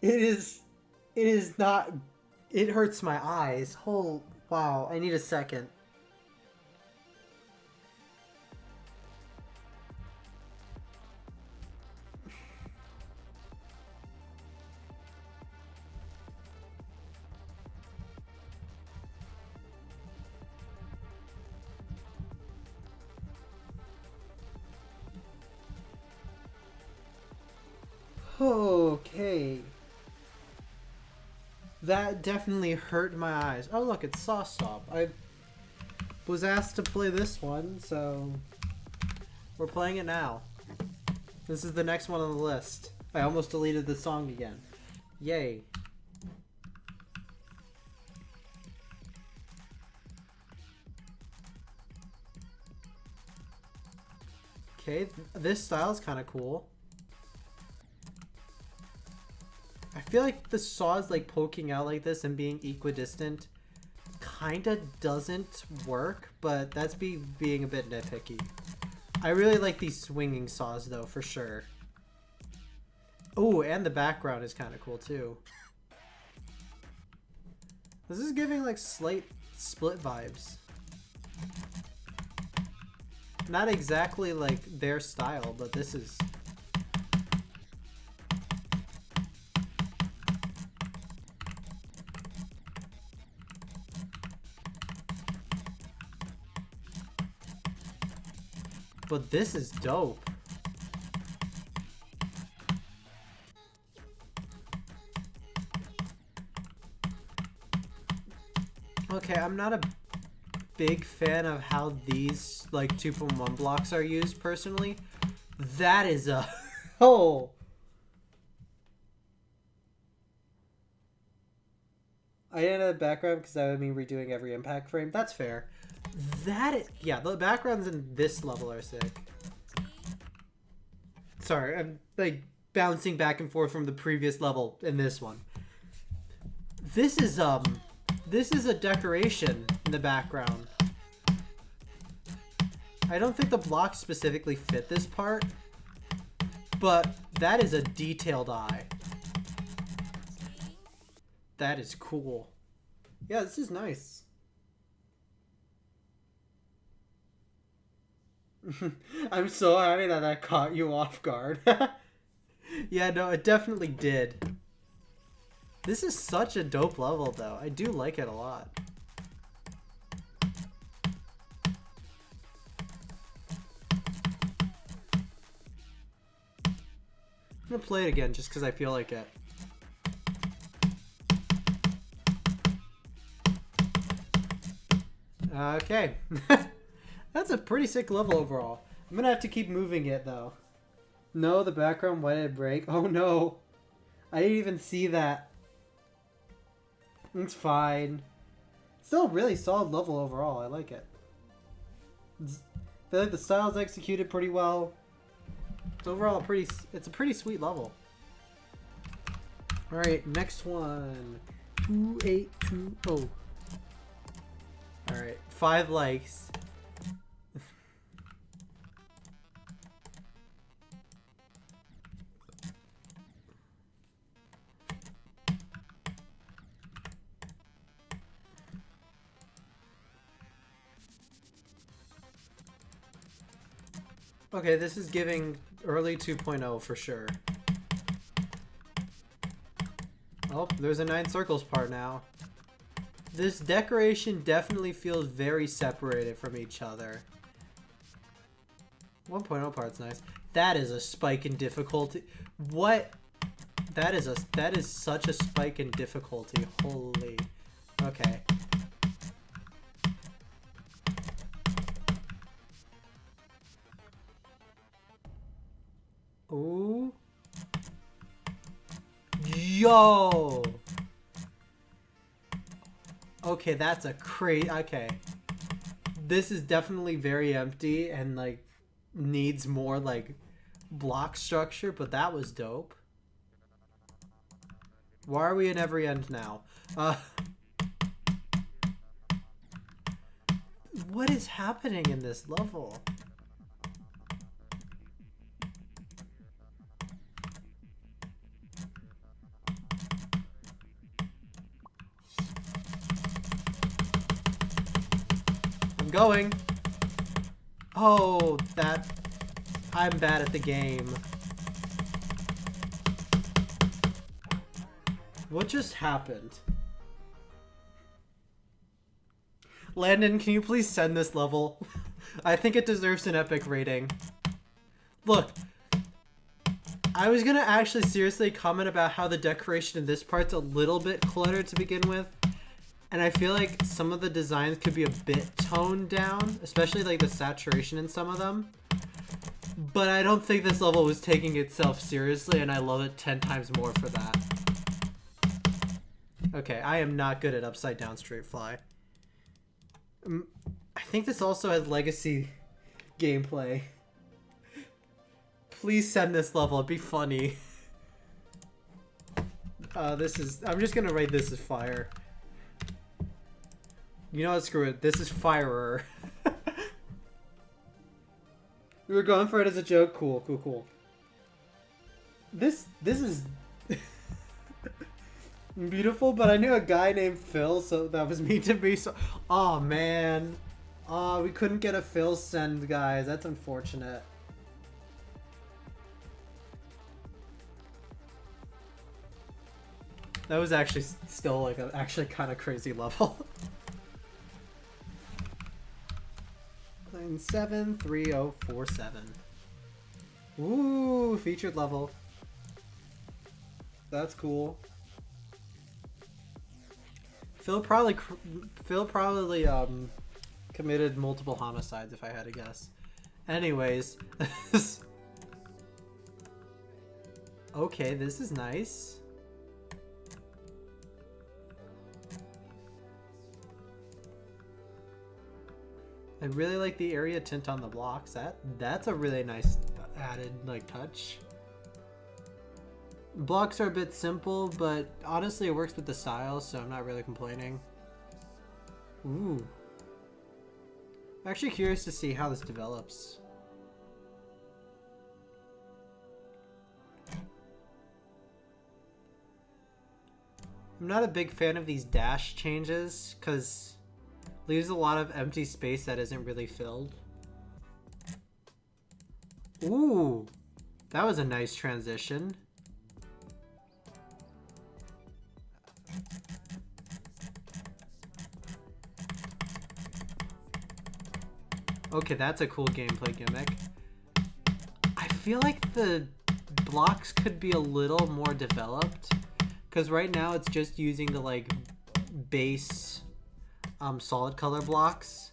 It is not... It hurts my eyes. Oh, wow. I need a second. Okay. That definitely hurt my eyes. Oh look, it's Sauce Stop. I was asked to play this one, so we're playing it now. This is the next one on the list. I almost deleted the song again. Yay. Okay, this style is kind of cool. I feel like the saws like poking out like this and being equidistant kinda doesn't work, but that's being a bit nitpicky. I really like these swinging saws though, for sure. Oh, and the background is kind of cool too. This is giving like slight Split vibes. Not exactly like their style, but this is... But this is dope. Okay, I'm not a big fan of how these like 2.1 blocks are used personally. That is a... oh! I didn't have a background because that would mean redoing every impact frame. That's fair. That is... yeah, the backgrounds in this level are sick. Sorry, I'm like bouncing back and forth from the previous level in this one. This is a decoration in the background. I don't think the blocks specifically fit this part, but that is a detailed eye. That is cool. Yeah, this is nice. I'm so happy that that caught you off guard. Yeah, no, it definitely did. This is such a dope level, though. I do like it a lot. I'm gonna play it again just because I feel like it. Okay. That's a pretty sick level overall. I'm gonna have to keep moving it, though. No, the background, why did it break? Oh no. I didn't even see that. It's fine. Still a really solid level overall. I like it. I feel like the style's executed pretty well. It's overall it's a pretty sweet level. Alright, next one. 2820. Alright, 5 likes. Okay, this is giving early 2.0 for sure. Oh, there's a 9 circles part now. This decoration definitely feels very separated from each other. 1.0 part's nice. That is a spike in difficulty. What? That is such a spike in difficulty. Holy. Okay. Ooh. Yo. Okay, that's a okay. This is definitely very empty and like needs more like block structure, but that was dope. Why are we in every end now? What is happening in this level? Going. Oh, I'm bad at the game. What just happened? Landon, can you please send this level? I think it deserves an epic rating. Look, I was gonna actually seriously comment about how the decoration in this part's a little bit cluttered to begin with. And I feel like some of the designs could be a bit toned down, especially like the saturation in some of them. But I don't think this level was taking itself seriously, and I love it 10 times more for that. Okay, I am not good at upside down straight fly. I think this also has legacy gameplay. Please send this level, it'd be funny. I'm just gonna rate this as fire. You know what, screw it. This is Firer. We were going for it as a joke. Cool, cool, cool. This is beautiful, but I knew a guy named Phil, so that was me to be so... Oh, man. Oh, we couldn't get a Phil send, guys. That's unfortunate. That was actually still like an actually kind of crazy level. 973047. Ooh, featured level. That's cool. Phil probably committed multiple homicides if I had to guess. Anyways. Okay, this is nice. I really like the area tint on the blocks. That's a really nice added like touch. Blocks are a bit simple, but honestly it works with the style, so I'm not really complaining. Ooh. I'm actually curious to see how this develops. I'm not a big fan of these dash changes because leaves a lot of empty space that isn't really filled. Ooh, that was a nice transition. Okay, that's a cool gameplay gimmick. I feel like the blocks could be a little more developed because right now it's just using the like base solid color blocks,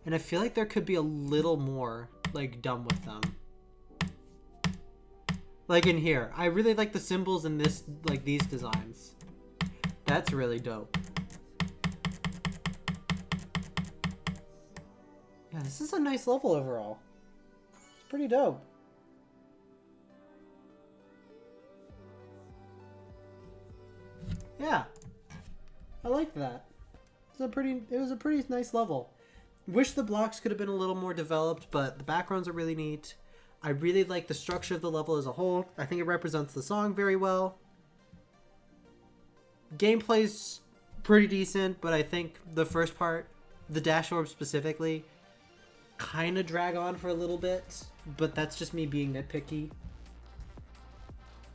and I feel like there could be a little more like done with them. Like in here, I really like the symbols in this, like these designs. That's really dope. Yeah, this is a nice level overall. It's pretty dope. Yeah, I like that. It was a pretty nice level. Wish the blocks could have been a little more developed, but the backgrounds are really neat. I really like the structure of the level as a whole. I think it represents the song very well. Gameplay's pretty decent, but I think the first part, the dash orb specifically, kind of drag on for a little bit, but that's just me being nitpicky.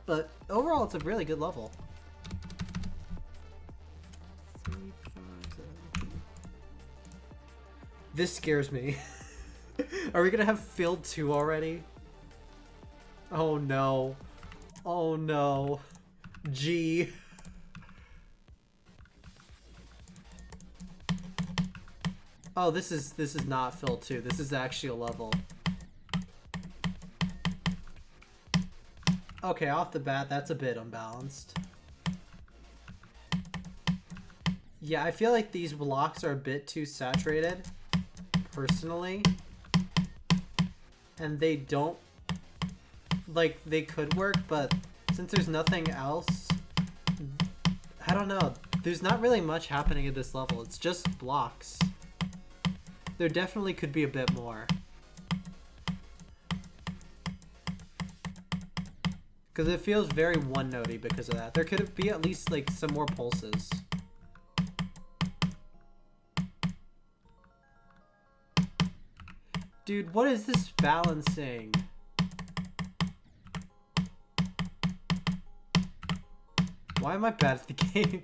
But overall, it's a really good level. 3, 5, 7. This scares me. Are we gonna have Filled 2 already? Oh no. Oh no. G. Oh, this is not Filled 2. This is actually a level. Okay, off the bat, that's a bit unbalanced. Yeah, I feel like these blocks are a bit too saturated, personally. And they don't... Like, they could work, but since there's nothing else... I don't know. There's not really much happening at this level. It's just blocks. There definitely could be a bit more. Because it feels very one-notey because of that. There could be at least, like, some more pulses. Dude, what is this balancing? Why am I bad at the game?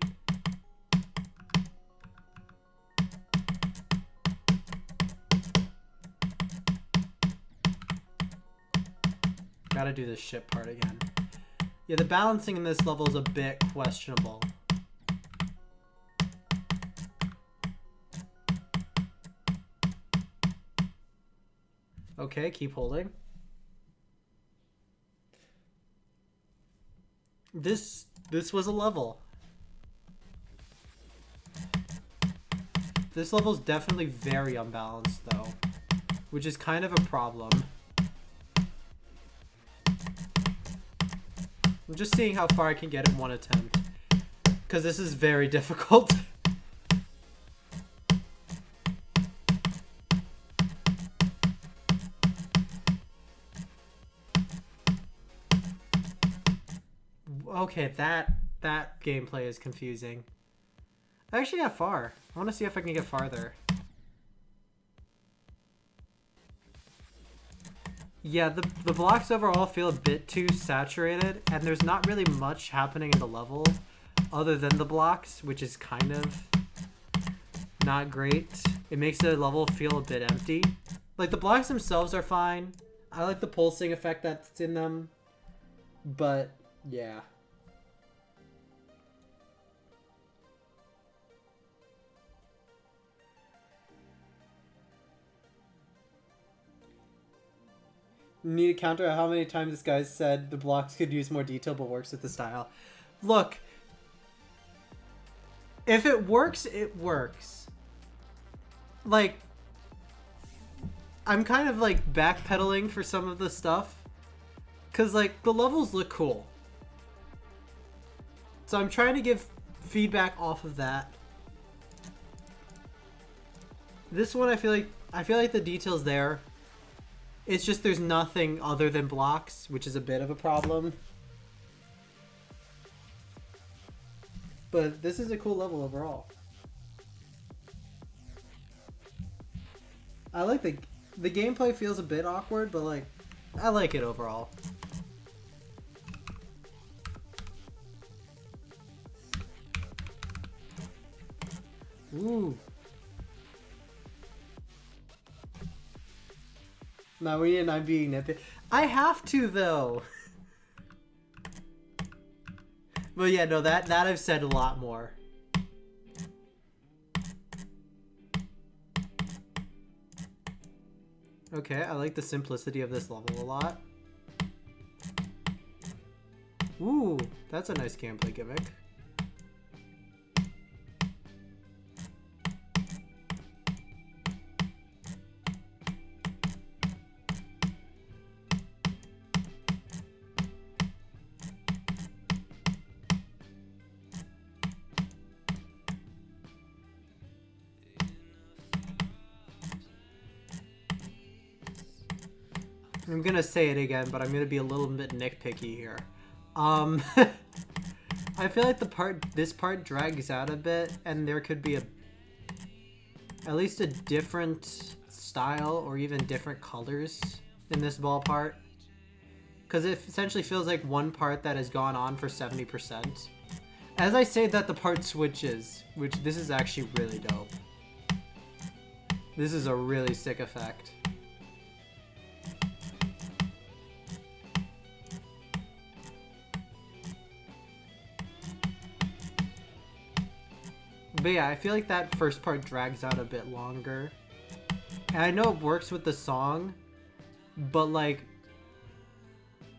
Gotta do this ship part again. Yeah, the balancing in this level is a bit questionable. Okay, keep holding. This was a level. This level is definitely very unbalanced though, which is kind of a problem. I'm just seeing how far I can get in one attempt, because this is very difficult. Okay, that gameplay is confusing. I actually got far. I want to see if I can get farther. Yeah, the blocks overall feel a bit too saturated, and there's not really much happening in the level other than the blocks, which is kind of not great. It makes the level feel a bit empty. Like, the blocks themselves are fine. I like the pulsing effect that's in them, but yeah. Need to counter how many times this guy said the blocks could use more detail but works with the style. Look, if it works, it works. Like, I'm kind of like backpedaling for some of the stuff because like the levels look cool. So I'm trying to give feedback off of that. This one I feel like I feel like the detail's there. It's just there's nothing other than blocks, which is a bit of a problem. But this is a cool level overall. I like the gameplay feels a bit awkward, but like I like it overall. Ooh. Now I'm being nitpicky. I have to though. But yeah, no, that I've said a lot more. Okay, I like the simplicity of this level a lot. Ooh, that's a nice gameplay gimmick. I'm gonna say it again, but I'm gonna be a little bit nitpicky here. I feel like this part drags out a bit, and there could be at least a different style or even different colors in this ball part. Because it essentially feels like one part that has gone on for 70%. As I say that, the part switches, which this is actually really dope. This is a really sick effect. But yeah, I feel like that first part drags out a bit longer. And I know it works with the song, but like,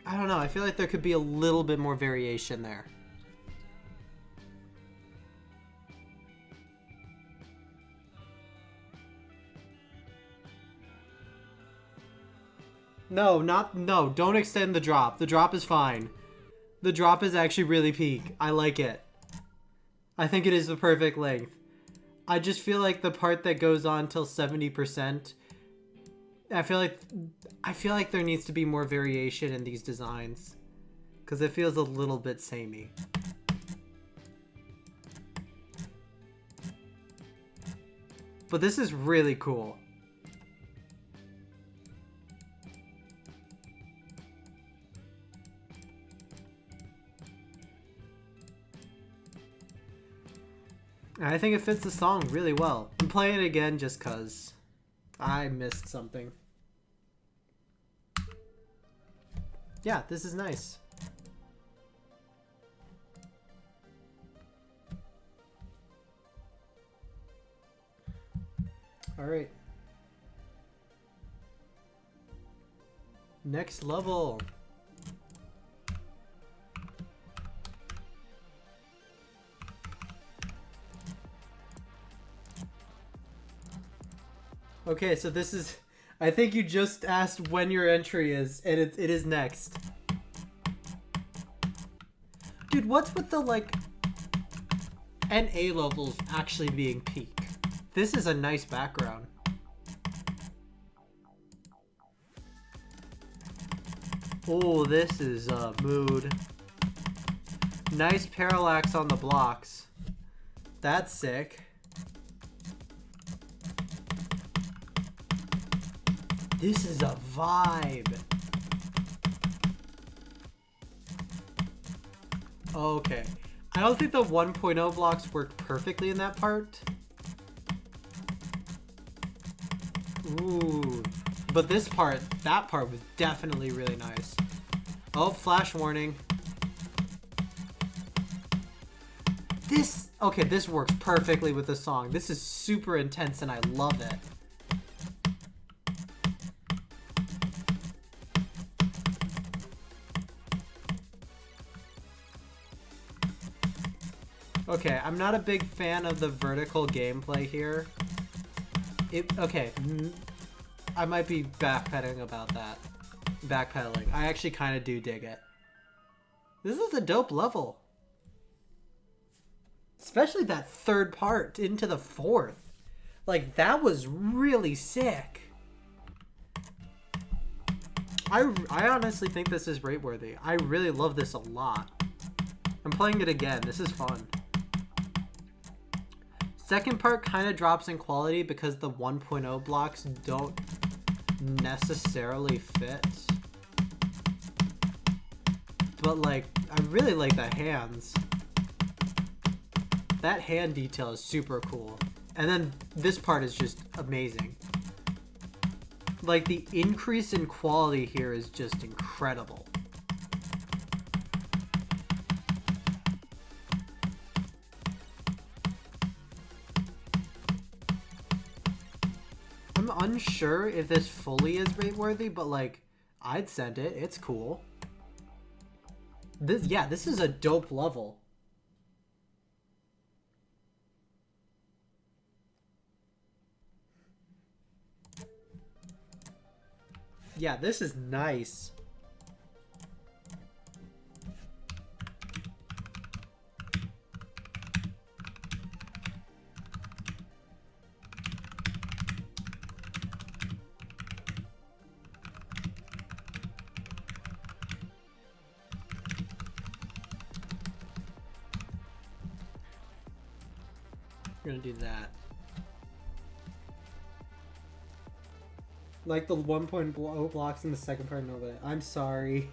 I don't know, I feel like there could be a little bit more variation there. No, don't extend the drop. The drop is fine. The drop is actually really peak. I like it. I think it is the perfect length. I just feel like the part that goes on till 70%, I feel like there needs to be more variation in these designs, because it feels a little bit samey. But this is really cool. I think it fits the song really well. I'm playing it again just cause I missed something. Yeah, this is nice. Alright. Next level. Okay, so this is... I think you just asked when your entry is, and it is next. Dude, what's with the, like, NA levels actually being peak? This is a nice background. Oh, this is mood. Nice parallax on the blocks. That's sick. This is a vibe. Okay. I don't think the 1.0 blocks worked perfectly in that part. Ooh. But this part, that part was definitely really nice. Oh, flash warning. Okay, this works perfectly with the song. This is super intense and I love it. Okay, I'm not a big fan of the vertical gameplay here. Okay, I might be backpedaling about that. Backpedaling. I actually kind of do dig it. This is a dope level. Especially that third part into the fourth. Like, that was really sick. I honestly think this is rate worthy. I really love this a lot. I'm playing it again. This is fun. Second part kind of drops in quality because the 1.0 blocks don't necessarily fit. But, like, I really like the hands. That hand detail is super cool. And then this part is just amazing. Like, the increase in quality here is just incredible. I'm unsure if this fully is rate worthy, but like, I'd send it. It's cool. This is a dope level. Yeah, this is nice. We're gonna do that. Like the 1.0 blocks in the second part, no, but I'm sorry.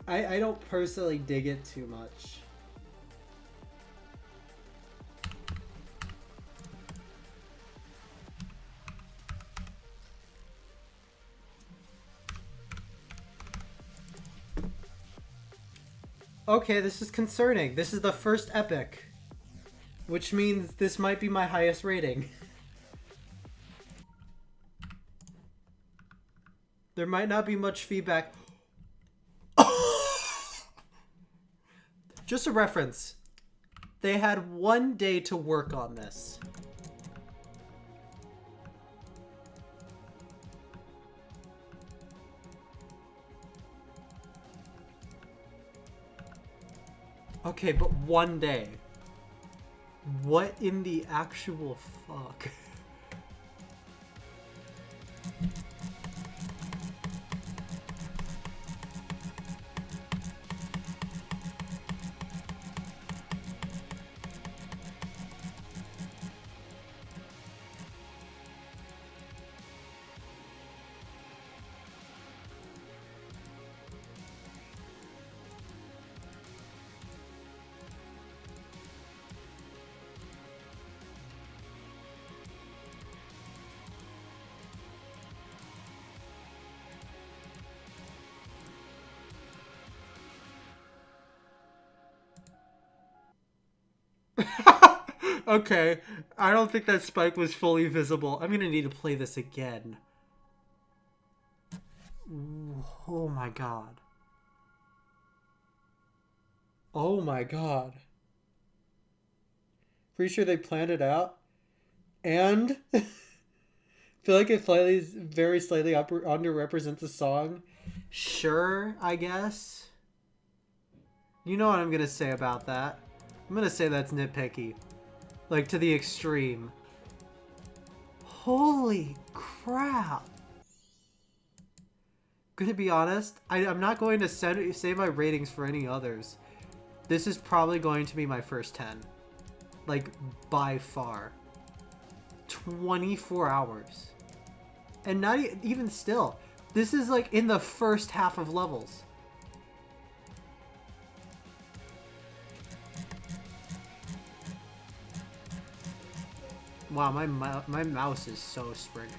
I don't personally dig it too much. Okay, this is concerning. This is the first epic, which means this might be my highest rating. There might not be much feedback. Just a reference. They had 1 day to work on this. Okay, but 1 day. What in the actual fuck? Okay, I don't think that spike was fully visible. I'm gonna need to play this again. Ooh, oh my god. Oh my god. Pretty sure they planned it out. And feel like it very slightly underrepresents the song. Sure, I guess. You know what I'm gonna say about that. I'm gonna say that's nitpicky. Like, to the extreme. Holy crap. Gonna be honest, I'm not going to say my ratings for any others. This is probably going to be my first 10. Like, by far. 24 hours. And not even still. This is like in the first half of levels. Wow, my mouse is so springy.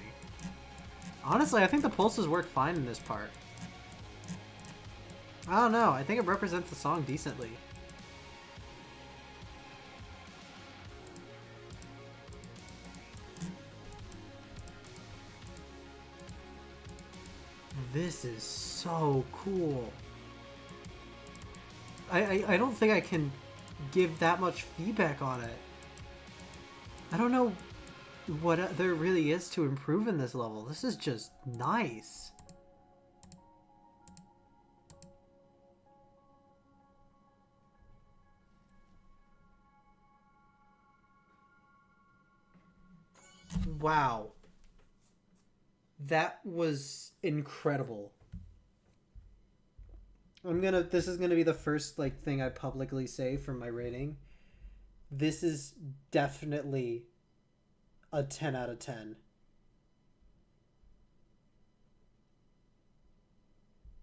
Honestly, I think the pulses work fine in this part. I don't know. I think it represents the song decently. This is so cool. I don't think I can give that much feedback on it. I don't know what there really is to improve in this level. This is just nice. Wow. That was incredible. This is gonna be the first like thing I publicly say for my rating. This is definitely a 10 out of 10.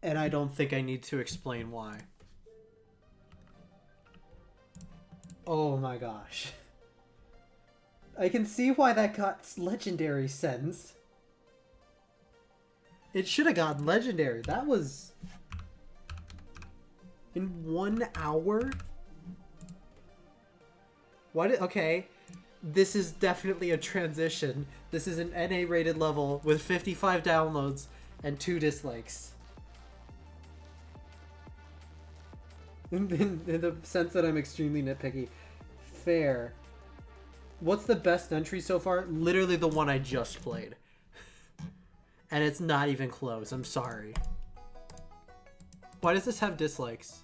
And I don't think I need to explain why. Oh my gosh. I can see why that got legendary sense. It should have gotten legendary. That was... in 1 hour? Okay. This is definitely a transition. This is an NA rated level with 55 downloads and 2 dislikes. In the sense that I'm extremely nitpicky. Fair. What's the best entry so far? Literally the one I just played. And it's not even close. I'm sorry. Why does this have dislikes?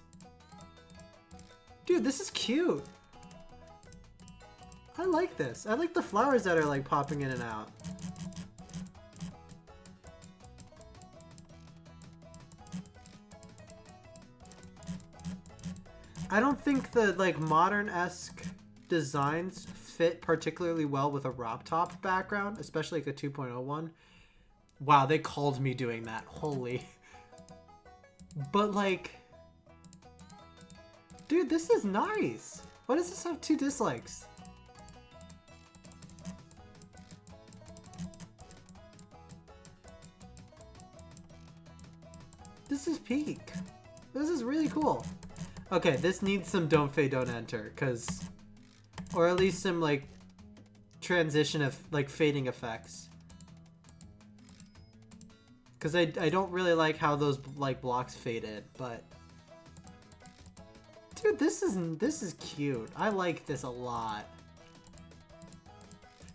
Dude, this is cute. I like this. I like the flowers that are like popping in and out. I don't think the like modern-esque designs fit particularly well with a RobTop background, especially like a 2.0 one. Wow, they called me doing that. Holy. But like... dude, this is nice. Why does this have 2 dislikes? This is peak. This is really cool. Okay, this needs some don't fade, don't enter, cause... or at least some, like, transition of, like, fading effects. Cause I don't really like how those, like, blocks faded, but... dude, this is cute. I like this a lot.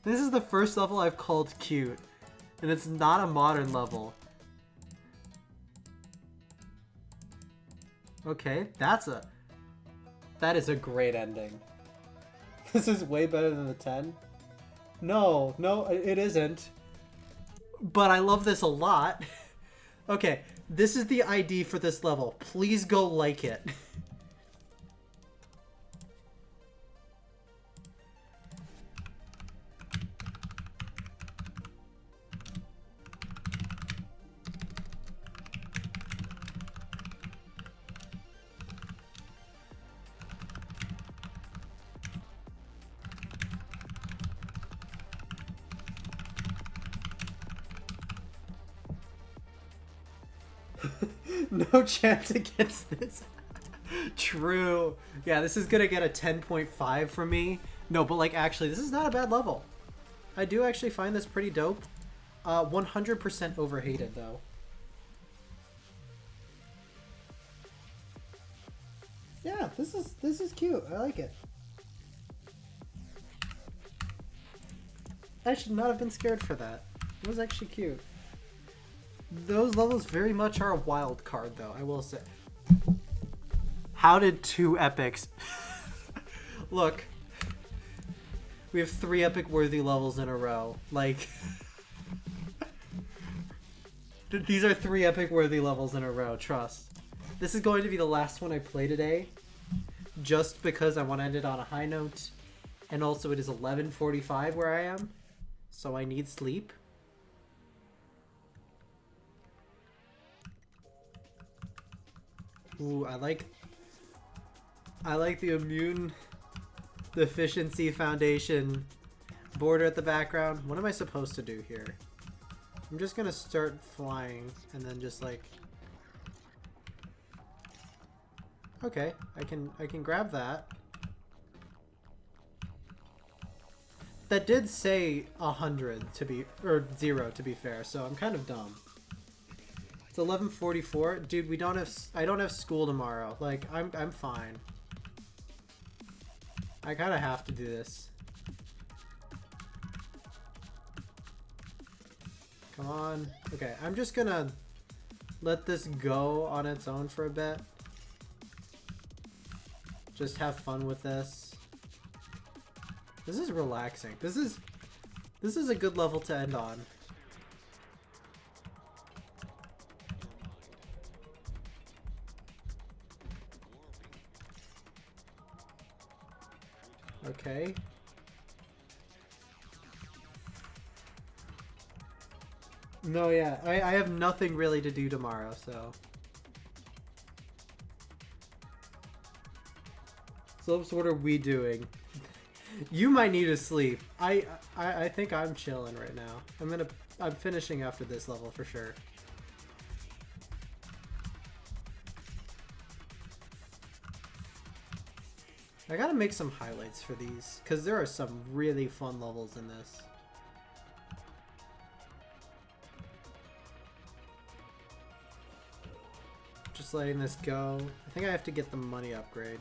This is the first level I've called cute. And it's not a modern level. Okay, that is a great ending. This is way better than the 10. No, it isn't. But I love this a lot. Okay, this is the ID for this level. Please go like it. No chance against this. True. Yeah, this is gonna get a 10.5 from me. No, but like actually, this is not a bad level. I do actually find this pretty dope. 100% overhated though. Yeah, this is cute. I like it. I should not have been scared for that. It was actually cute. Those levels very much are a wild card, though, I will say. How did 2 epics... Look. We have 3 epic-worthy levels in a row. Like... these are 3 epic-worthy levels in a row, trust. This is going to be the last one I play today. Just because I want to end it on a high note. And also it is 11:45 where I am. So I need sleep. Ooh, I like the Immune Deficiency Foundation border at the background. What am I supposed to do here? I'm just gonna start flying and then just like... okay, I can grab that. That did say 100 to be, or 0 to be fair, so I'm kind of dumb. It's 11:44. Dude, I don't have school tomorrow. Like, I'm fine. I kind of have to do this. Come on. Okay, I'm just gonna let this go on its own for a bit. Just have fun with this. This is relaxing. This is This is a good level to end on. Okay. No, yeah. I have nothing really to do tomorrow, so... Slopes, what are we doing? You might need to sleep. I think I'm chilling right now. I'm finishing after this level for sure. I gotta make some highlights for these, because there are some really fun levels in this. Just letting this go. I think I have to get the money upgrade.